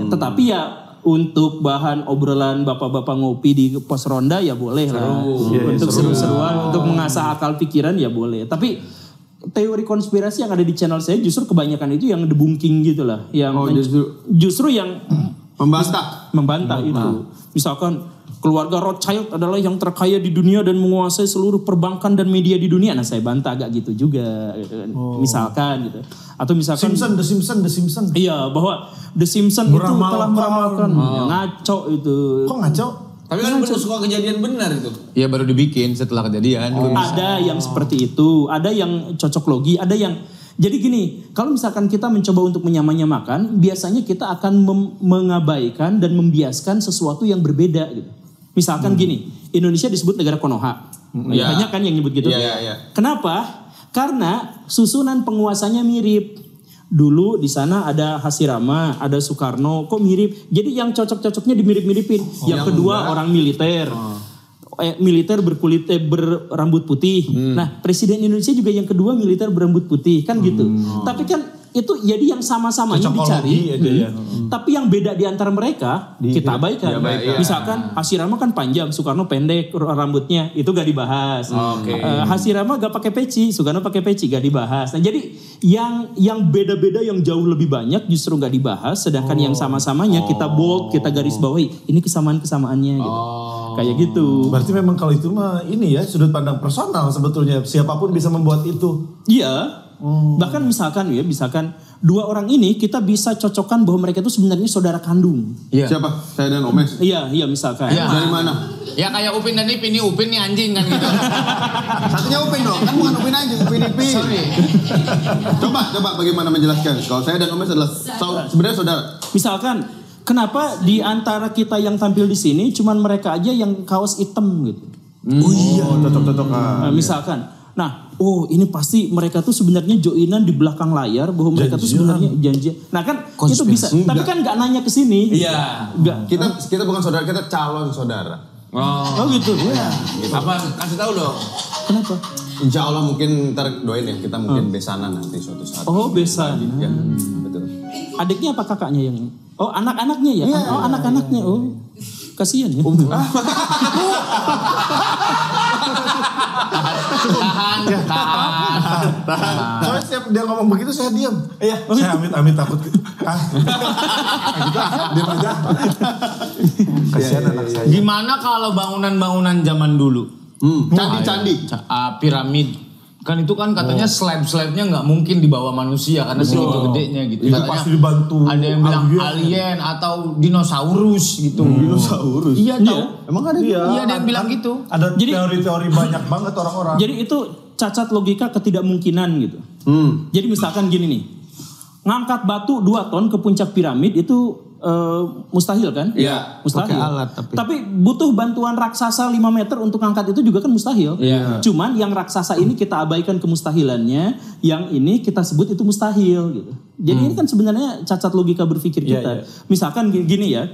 Tetapi ya untuk bahan obrolan bapak-bapak ngopi di pos ronda ya boleh lah. Untuk seru-seruan, untuk mengasah akal pikiran ya boleh. Tapi teori konspirasi yang ada di channel saya justru kebanyakan itu yang debunking gitu lah. Yang justru yang membantah itu. Misalkan keluarga Rothschild adalah yang terkaya di dunia dan menguasai seluruh perbankan dan media di dunia. Nah, saya bantah agak gitu juga. Misalkan gitu. Atau misalkan The Simpsons. Iya, bahwa The Simpsons itu telah meramalkan. Ngaco itu. Kok ngaco? Tapi kan baru suka kejadian benar itu. Ya baru dibikin setelah kejadian. Ada yang seperti itu, ada yang cocok logi, ada yang. Jadi gini, kalau misalkan kita mencoba untuk menyamakan, biasanya kita akan mengabaikan dan membiaskan sesuatu yang berbeda gitu. Misalkan gini, Indonesia disebut negara Konoha. Banyak kan yang nyebut gitu. Kenapa? Karena susunan penguasanya mirip. Dulu di sana ada Hashirama, ada Soekarno, kok mirip? Jadi yang cocok-cocoknya dimirip-miripin. Yang kedua orang militer. Militer berambut putih. Nah, Presiden Indonesia juga yang kedua militer berambut putih, kan gitu. Tapi kan itu jadi yang sama-samanya dicari. Tapi yang beda di antara mereka kita abaikan. Misalkan Hashirama kan panjang, Soekarno pendek rambutnya, itu gak dibahas. Hashirama gak pakai peci, Soekarno pakai peci, gak dibahas. Nah, jadi yang beda-beda yang jauh lebih banyak justru gak dibahas, sedangkan yang sama-samanya kita bold, kita garis bawahi. Ini kesamaan-kesamaannya gitu. Kayak gitu. Berarti memang kalau itu mah ini ya sudut pandang personal sebetulnya. Siapapun bisa membuat itu. Iya. Bahkan misalkan dua orang ini kita bisa cocokkan bahwa mereka itu sebenarnya saudara kandung. Siapa? Saya dan Omes. Iya misalkan. Dari mana? Ya kayak Upin dan Ipin, ini Upin nih anjing kan gitu. Satunya Upin dong, kan bukan Upin anjing, Upin Ipin. Sorry. Coba bagaimana menjelaskan? Kalau saya dan Omes adalah sebenarnya saudara. Misalkan kenapa di antara kita yang tampil di sini cuman mereka aja yang kaos hitam gitu. Cocok-cocokan. Nah, misalkan. Nah, ini pasti mereka tuh sebenarnya joinan di belakang layar bahwa mereka tuh sebenarnya janjian. Nah kan itu bisa, tapi kan nggak nanya ke sini. Iya. Kita bukan saudara, kita calon saudara. Oh gitu. Gitu. Apa? Kasih tahu dong. Kenapa? Insya Allah mungkin ntar doain ya, kita mungkin besanan nanti suatu saat. Oh besan. Ya, betul. Adiknya apa kakaknya yang? Oh anak-anaknya ya? Oh anak-anaknya. Oh kasihan ya. Tahan. Soalnya setiap dia ngomong begitu saya diam. Saya amit-amit takut. Diam aja. Kasihan anak saya. Gimana kalau bangunan-bangunan zaman dulu? Candi-candi. Piramid. Kan itu kan katanya slab-slabnya nggak mungkin dibawa manusia karena segitu gedenya gitu. Itu Katanya pasti dibantu. Ada yang bilang alien atau dinosaurus gitu. Dinosaurus. Iya tahu. Emang ada? Iya ada yang bilang gitu. Ada teori-teori banyak banget orang-orang. Jadi itu cacat logika ketidakmungkinan gitu. Jadi misalkan gini nih, ngangkat batu 2 ton ke puncak piramid itu mustahil kan? Iya. Mustahil. Pakai alat tapi butuh bantuan raksasa 5 meter untuk ngangkat itu juga kan mustahil. Iya. Cuman yang raksasa ini kita abaikan kemustahilannya, yang ini kita sebut itu mustahil gitu. Jadi ini kan sebenarnya cacat logika berpikir kita. Misalkan gini ya,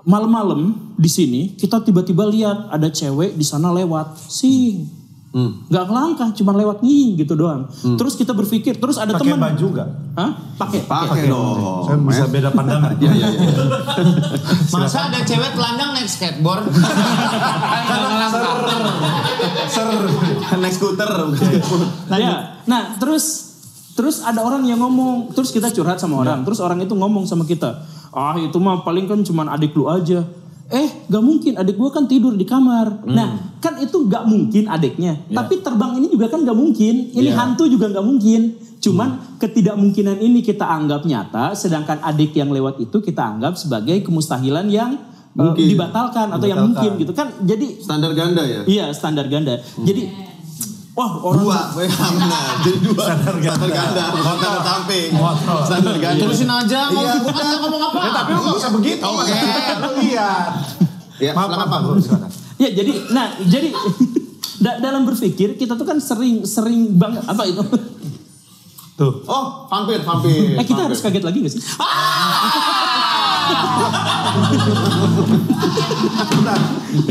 malam-malam di sini kita tiba-tiba lihat ada cewek di sana lewat, nggak ngelangkah, cuma lewat gitu doang. Terus kita berpikir, terus ada teman. Pakai baju nggak? Hah? Pakai dong. Saya bisa beda pandangan. Iya. Masa ada cewek telanjang naik skateboard? Naik skuter. Nah, terus ada orang yang ngomong, terus kita curhat sama orang, terus orang itu ngomong sama kita, itu mah paling kan cuma adik lu aja. Gak mungkin, adik gue kan tidur di kamar. Nah kan itu gak mungkin adiknya. Tapi terbang ini juga kan gak mungkin. Ini hantu juga gak mungkin. Cuman ketidakmungkinan ini kita anggap nyata. Sedangkan adik yang lewat itu kita anggap sebagai kemustahilan yang dibatalkan atau yang mungkin gitu kan. Jadi Standar ganda ya? Iya standar ganda. Jadi Wah, orang Dua, benar. Jadi dua. Standar ganda. Bukan standar samping. Standar ganda. Tulisin aja, bukan ngomong apa. Ya, tapi lu gak usah begitu. Oke. Lu lihat. Ya, silakan Pak. Silakan. Ya, jadi dalam berpikir kita tuh kan sering banget apa itu? Tuh. Oh, vampir. Kita harus kaget lagi gak sih?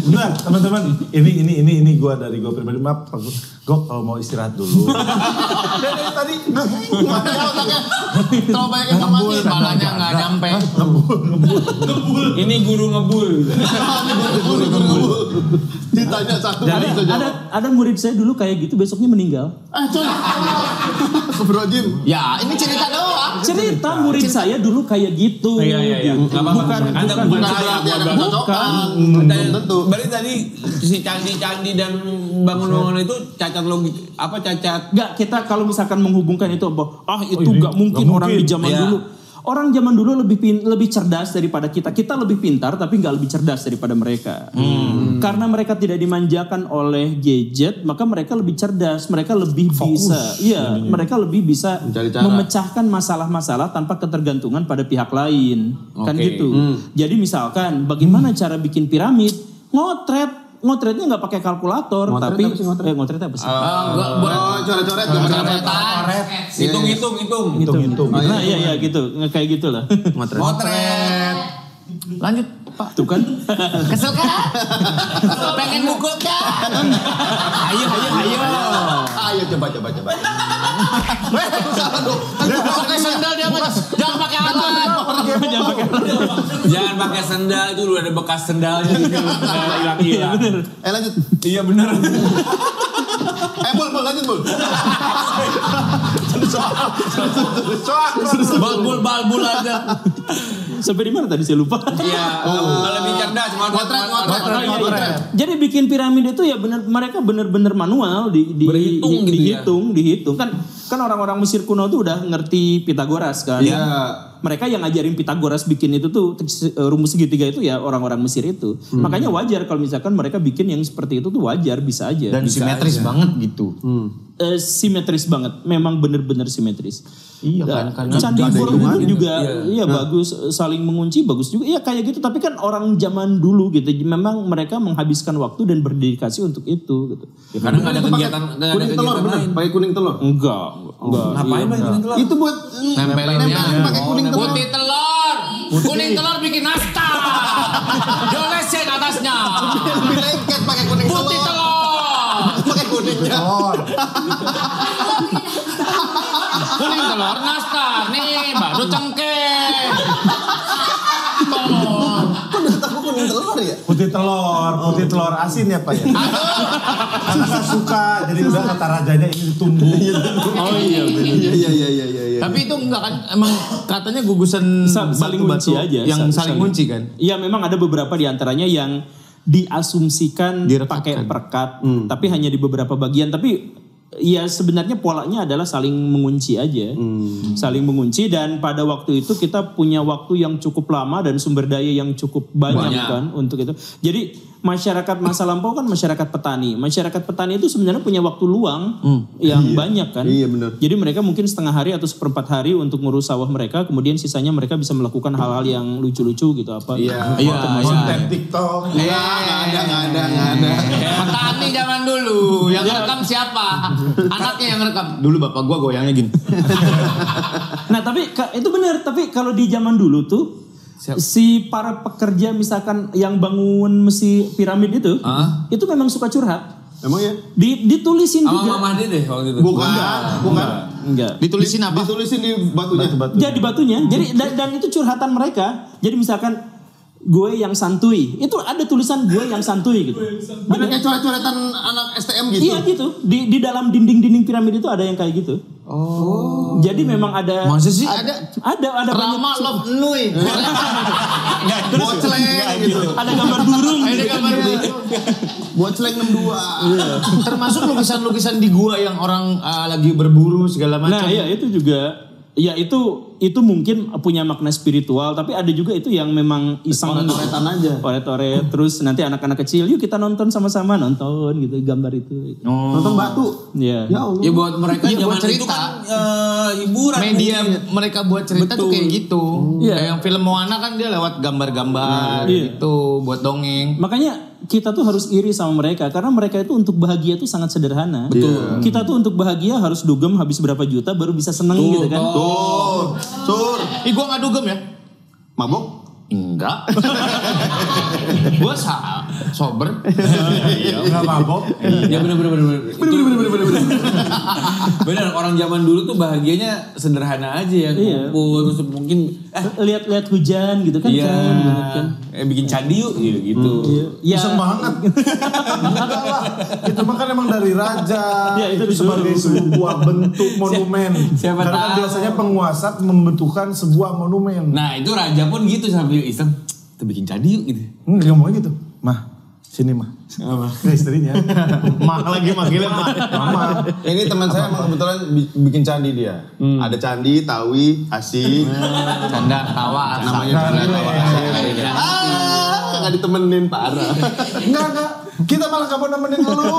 Benar, teman-teman. Ini gue dari gue pribadi. Maaf, Pak Gur. Gue kalau mau istirahat dulu. Dari tadi Terlalu banyak informasi, kepalanya nggak nyampe. ngebul. Ini guru ngebul. Ditanya satu kali saja. Ada murid saya dulu kayak gitu, besoknya meninggal. Astagfirullahaladzim. Ya, ini cerita doang. Cerita murid saya dulu kayak gitu. Iya. Bukan Belum tentu. Berarti tadi si candi-candi dan bangunan itu cacat logik apa cacat? Enggak, kita kalau misalkan menghubungkan itu itu nggak mungkin orang di zaman dulu. Orang zaman dulu lebih cerdas daripada kita. Kita lebih pintar tapi nggak lebih cerdas daripada mereka. Karena mereka tidak dimanjakan oleh gadget, maka mereka lebih cerdas. Mereka lebih mereka lebih bisa memecahkan masalah-masalah tanpa ketergantungan pada pihak lain. Kan gitu. Jadi misalkan bagaimana cara bikin piramid? Ngotretnya nggak pakai kalkulator, tapi ngotret apa sih? Coret-coret. Hitung. Nah, iya gitu, kayak gitulah. Motret. Lanjut, Pak. Tuh kan? Kesel kan? Pengen mukul kan? Ayo. Ayo coba. Salah dong. Pakai sandal dia mah. Jangan pakai alat. Jangan pakai sendal, itu udah ada bekas sendalnya gitu. Hilang. Lanjut. Iya benar. Bul, lanjut Bul. Balbul aja. Sampai di mana tadi saya lupa. Iya, lebih cerdas. Motret. Jadi bikin piramid itu ya mereka benar-benar manual Berhitung gitu dihitung kan orang-orang Mesir kuno tuh udah ngerti Pitagoras kan. Iya. Mereka yang ngajarin Pitagoras bikin itu tuh rumus segitiga itu ya orang-orang Mesir itu. Makanya wajar kalau misalkan mereka bikin yang seperti itu tuh wajar, bisa aja. Dan simetris banget gitu. Simetris banget, memang benar-benar simetris. Iya kan, karena Candi Borobudur juga bagus, saling mengunci bagus juga. Iya kayak gitu, tapi kan orang zaman dulu gitu memang mereka menghabiskan waktu dan berdedikasi untuk itu gitu. Ya, karena nggak ada kegiatan Kuning telur bener, pakai kuning telur. Enggak. Ngapain pakai kuning telur? Itu buat nempelinnya pakai kuning telur. putih telur. Kuning telur bikin nastar. Dolesin atasnya. Lebih lengket pakai kuning telur. Putih telur. Pakai kuningnya. Kuning telur nastar. Nih baru cengkeh. Telur. Kok udah tahu kuning telur ya? Putih telur asin ya Pak ya? Karena saya suka, jadi udah kata rajanya ini ditunggu. Oh iya benar. Iya. Tapi itu enggak kan emang katanya gugusan Saling kunci batu-batu aja. yang saling kunci kan? Iya memang ada beberapa di antaranya yang diasumsikan pakai perekat, tapi hanya di beberapa bagian. Tapi ya sebenarnya polanya adalah saling mengunci aja, saling mengunci dan pada waktu itu kita punya waktu yang cukup lama dan sumber daya yang cukup banyak. Kan untuk itu. Jadi masyarakat masa lampau kan masyarakat petani. Masyarakat petani itu sebenarnya punya waktu luang yang banyak kan. Iya benar. Jadi mereka mungkin setengah hari atau seperempat hari untuk ngurus sawah mereka, kemudian sisanya mereka bisa melakukan hal-hal yang lucu-lucu gitu apa. Konten TikTok. Nggak ada. Petani zaman dulu yang rekam siapa? Anaknya yang rekam. Dulu bapak gua goyangnya gini. Nah tapi itu benar. Tapi kalau di zaman dulu tuh si para pekerja misalkan yang bangun piramid itu memang suka curhat. Emang ya? Ditulisin Sama juga. Mama Dede waktu itu. Bukan. Enggak. Ditulisin apa? Ditulisin di batunya. Ya di batunya. Jadi dan itu curhatan mereka. Jadi misalkan gue yang santuy, itu ada tulisan gue yang santuy gitu. Bener kayak coret-coretan anak STM gitu. Iya gitu. Di dalam dinding-dinding piramid itu ada yang kayak gitu. Oh. Jadi memang ada. Masa sih? Ada Rama Love Nui. Bocleng gitu. Ada gambar burung. Ada gambar burung. Bocleng 62. Termasuk lukisan-lukisan di gua yang orang lagi berburu segala macam. Nah, iya itu juga. Ya itu itu mungkin punya makna spiritual, tapi ada juga itu yang memang iseng Oret-oretan aja. Oret-oret, terus nanti anak-anak kecil, yuk kita nonton sama-sama, nonton gitu gambar itu. Nonton batu. Iya. Ya Allah. Ya buat mereka Iya, buat zaman cerita. itu kan hiburan. Media mereka buat cerita tuh kayak gitu. Iya. Kayak yang film Moana kan dia lewat gambar-gambar gitu buat dongeng. Makanya kita tuh harus iri sama mereka karena mereka itu untuk bahagia tuh sangat sederhana. Betul. Kita tuh untuk bahagia harus dugem habis berapa juta baru bisa seneng gitu kan. Tuh, Sur. Ih gua gak dugem ya. Mabok? Enggak. Gua sober. Enggak mabok. Ya benar. Benar, orang zaman dulu tuh bahagianya sederhana aja ya. Kumpul terus mungkin Lihat-lihat hujan gitu kan. iya, keren banget kan. bikin candi yuk gitu. Ya, Iseng banget. Enggak lah. Itu mah kan emang dari raja. Ya, itu itu sebagai sebuah bentuk monumen. Siapa Karena kan tahu. biasanya penguasa membentukkan sebuah monumen. Nah itu raja pun gitu sambil iseng, kita bikin candi yuk gitu. Enggak mau gitu. Mah, sini mah. Apa? Ke istrinya. Mah lagi manggilnya mah. Mama. Ini teman saya emang kebetulan bikin candi dia. Ada candi, tawi, asih. Canda tawa. Namanya canda tawa asih. Nggak ditemenin parah. Enggak. Kita malah gak mau nemenin lu. Lu.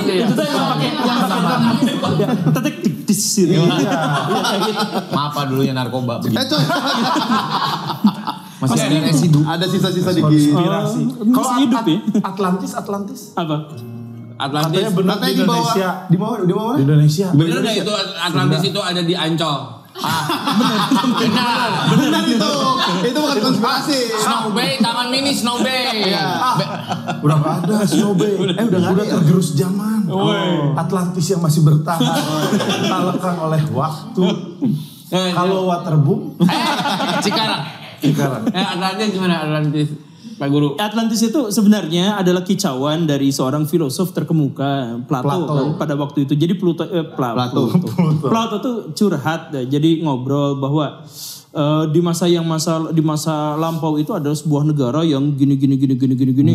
itu tuh yang pakai tetek dis gitu. Maaf Pak, dulunya narkoba begitu. Coy. Masih ada residu. Ada sisa-sisa dikit. Konspirasi. Masih hidup ya? Atlantis. Apa? Atlantis. Katanya benar Katanya di di bawah. Indonesia. Di bawah. Di Indonesia. Bener gak itu Atlantis itu ada di Ancol? Benar itu. Itu bukan konspirasi. Snow Bay, Taman Mini Snow Bay. Udah gak ada Snow Bay. Udah tergerus zaman. Atlantis yang masih bertahan. Talekang oleh waktu. Kalau waterboom. Cikarang. Atlantis gimana Atlantis? Pak Guru. Atlantis itu sebenarnya adalah kicauan dari seorang filosof terkemuka Plato. Kan, pada waktu itu. Jadi Plato tuh curhat, jadi ngobrol bahwa di masa lampau itu ada sebuah negara yang gini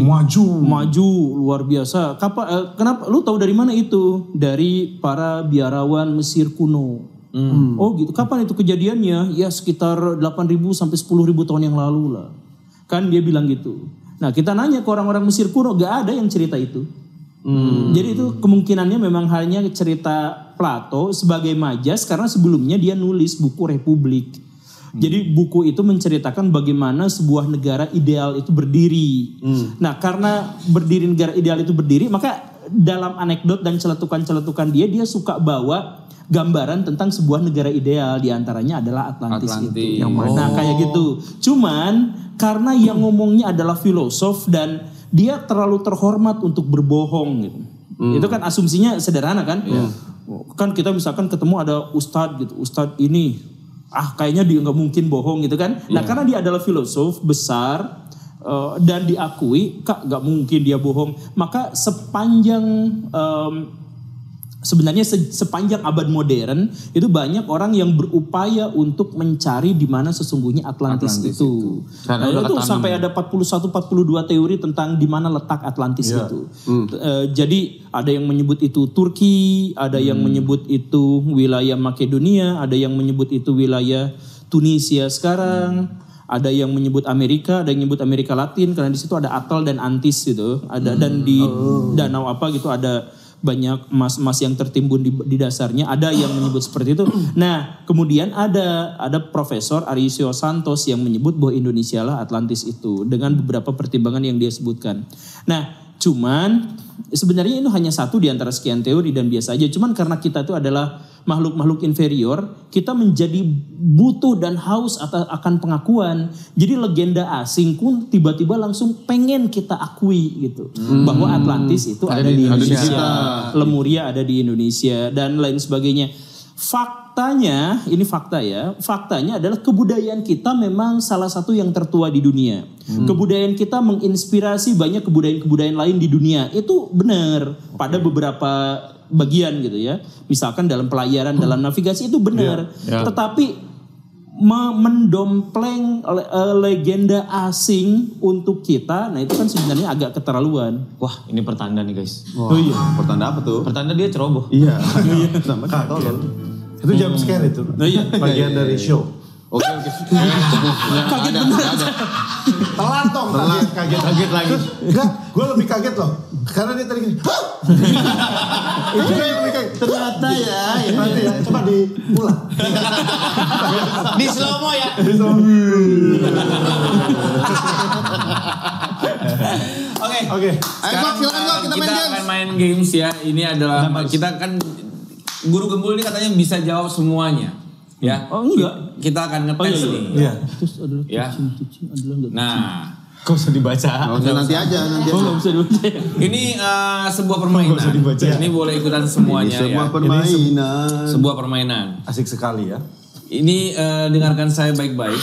maju luar biasa. Kenapa? Lu tahu dari mana itu? Dari para biarawan Mesir kuno. Oh gitu. Kapan itu kejadiannya? Ya sekitar 8.000 sampai 10.000 tahun yang lalu lah. Kan dia bilang gitu. Nah kita nanya ke orang-orang Mesir kuno, gak ada yang cerita itu. Jadi itu kemungkinannya memang hanya cerita Plato sebagai majas karena sebelumnya dia nulis buku Republik. Jadi buku itu menceritakan bagaimana sebuah negara ideal itu berdiri. Nah karena berdiri negara ideal itu berdiri, maka dalam anekdot dan celetukan-celetukan dia suka bawa gambaran tentang sebuah negara ideal, diantaranya adalah Atlantis. Itu. Nah kayak gitu. Cuman karena yang ngomongnya adalah filosof dan dia terlalu terhormat untuk berbohong gitu. Itu kan asumsinya sederhana kan? Kan kita misalkan ketemu ada ustadz gitu, ustadz ini, kayaknya dia nggak mungkin bohong gitu kan? Nah karena dia adalah filosof besar dan diakui, nggak mungkin dia bohong. Maka sepanjang abad modern itu banyak orang yang berupaya untuk mencari di mana sesungguhnya Atlantis itu. Nah, itu sampai ada 41-42 teori tentang di mana letak Atlantis itu. Jadi ada yang menyebut itu Turki, ada yang menyebut itu wilayah Makedonia, ada yang menyebut itu wilayah Tunisia sekarang. Ada yang menyebut Amerika, ada yang menyebut Amerika Latin karena di situ ada atol dan antis gitu. Ada dan di danau apa gitu ada banyak emas-emas yang tertimbun di dasarnya, ada yang menyebut seperti itu. Nah, kemudian ada Profesor Arisio Santos yang menyebut bahwa Indonesia lah Atlantis itu dengan beberapa pertimbangan yang dia sebutkan. Nah, cuman sebenarnya itu hanya satu di antara sekian teori dan biasa aja. Cuman karena kita itu adalah makhluk-makhluk inferior, kita menjadi butuh dan haus akan pengakuan. Jadi legenda asing pun tiba-tiba langsung pengen kita akui gitu. Bahwa Atlantis itu ada di Indonesia. Lemuria ada di Indonesia dan lain sebagainya. Faktanya, ini fakta ya, faktanya adalah kebudayaan kita memang salah satu yang tertua di dunia. Kebudayaan kita menginspirasi banyak kebudayaan-kebudayaan lain di dunia. Itu benar pada beberapa bagian gitu ya. Misalkan dalam pelayaran, dalam navigasi itu benar. Tetapi mendompleng legenda asing untuk kita, nah itu kan sebenarnya agak keterlaluan. Wah, ini pertanda nih guys. Oh iya. Pertanda apa tuh? Pertanda dia ceroboh. Iya. Sama tolong. Itu jump scare itu. Bagian dari show. Oke. Kaget bener. Telat dong, kaget lagi. Enggak, gue lebih kaget loh. Karena dia tadi gini, hah? Itu yang lebih kaget. Ternyata ya. Nanti ya, coba diulang. Di slow mo ya. Oke. Ayo silakan kok kita main games. Akan main games ya. Ini adalah kita kan Guru Gembul ini katanya bisa jawab semuanya. Ya. Oh enggak. Kita akan ngetes nih. Iya. Terus adalah Ya. kucing adalah enggak. Nah, Kok usah dibaca? Nanti aja. Oh enggak bisa dibaca. ini sebuah permainan. Ini boleh ikutan semuanya Ini sebuah ya. permainan. Sebuah permainan. Asik sekali ya. Ini dengarkan saya baik-baik.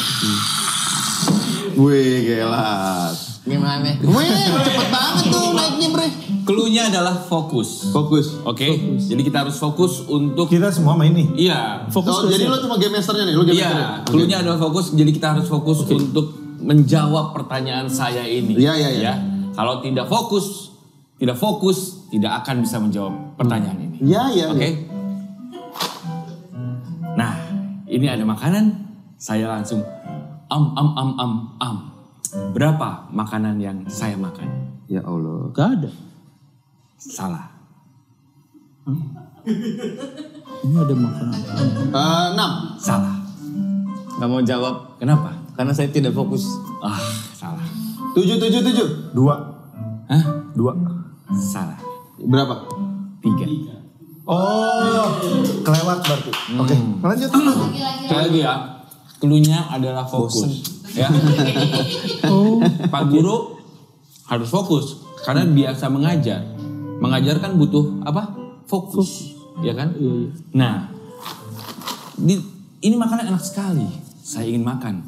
Wih, gelat. Gimana? Wih, cepet banget tuh naiknya, Bre. Cluenya adalah fokus. Fokus. Oke. Jadi kita harus fokus untuk Kita semua main nih. iya. Oh, jadi lo cuma game masternya nih, lo game masternya. Iya, cluenya adalah fokus. Jadi kita harus fokus untuk menjawab pertanyaan saya ini. Iya. Ya. Kalau tidak fokus, tidak akan bisa menjawab pertanyaan ini. Iya. Oke. Nah, ini ada makanan. Saya langsung am. Berapa makanan yang saya makan? Ya Allah. Gak ada. Salah. Ini ada makanan. 6. Salah. Gak mau jawab. Kenapa? Karena saya tidak fokus. Salah. 7. 2. Hah? 2. Salah. Berapa? 3. Oh, kelewat berarti. Oke, lanjut. Sekali lagi ya. Cluenya adalah fokus. Ya. Pak Guru harus fokus karena biasa mengajar. Mengajar kan butuh apa? Fokus. Ya kan? Nah, ini makanan enak sekali. Saya ingin makan.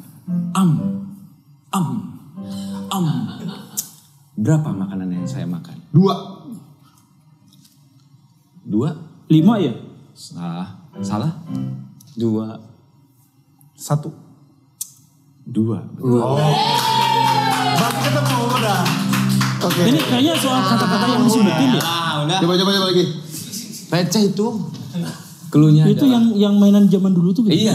Berapa makanan yang saya makan? 2. 2? 5 ya? Salah? 2. 1. 2. Berarti ketemu udah. Oke. Ini kayaknya soal kata-kata yang disebutin ya? Udah. Coba lagi. Receh itu. Cluenya Itu adalah yang mainan zaman dulu tuh. Iya.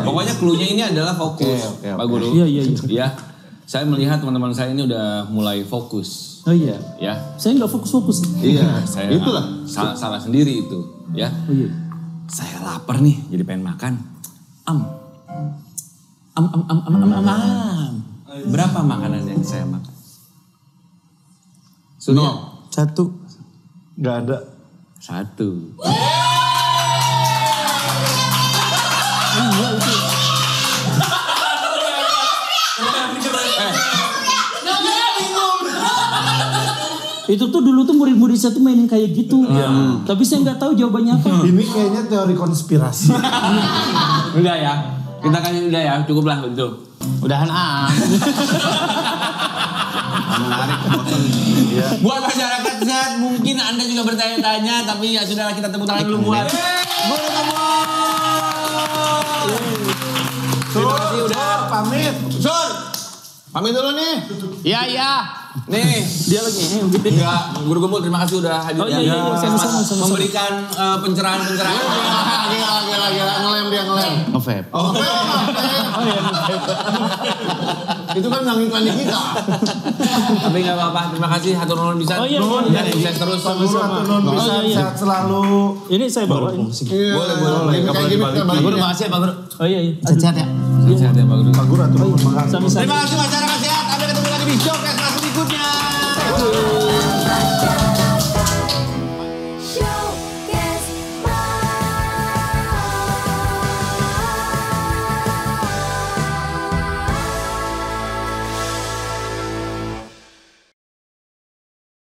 Pokoknya cluenya ini adalah fokus, Pak Guru. Iya. Ya. Saya melihat teman-teman saya ini udah mulai fokus. Oh iya. Ya. Saya nggak fokus-fokus. Iya. Saya Itulah. salah sendiri itu, ya. Oh iya. Saya lapar nih, jadi pengen makan. Berapa makanan yang saya makan? Surya? 1. Gak ada. 1. Itu tuh dulu tuh murid-murid saya tuh mainin kayak gitu. Tapi saya nggak tahu jawabannya apa. Ini kayaknya teori konspirasi. Udah ya. Kita kan udah ya, cukup lah itu. Udahan Menarik, bosan. Buat masyarakat sehat, mungkin Anda juga bertanya-tanya, tapi ya sudahlah kita tepuk tangan dulu buat Guru Gembul. Terima kasih udah pamit. Sur. Pamit dulu nih. Iya. Nih, Dia lagi enggak, Guru Gembul terima kasih udah hadir. Oh, iya, sama-sama. Memberikan pencerahan-pencerahan. Gila. Ngelem dia. Nge-vape. Oh iya. Itu kan ngangin klien kita. Tapi enggak apa-apa, terima kasih hatur nuhun bisa. Oh, iya. Dan sukses terus. Sama-sama. Bisa sehat selalu. Ini saya bawa ini. Boleh. Kayak gini kita Pak balik. Guru makasih ya Pak Guru. Oh iya. Sehat ya. Sehat ya Pak Guru. Pak Guru atur nuhun. Sama-sama. Terima kasih masyarakat sehat. Sampai ketemu lagi di showcase berikutnya.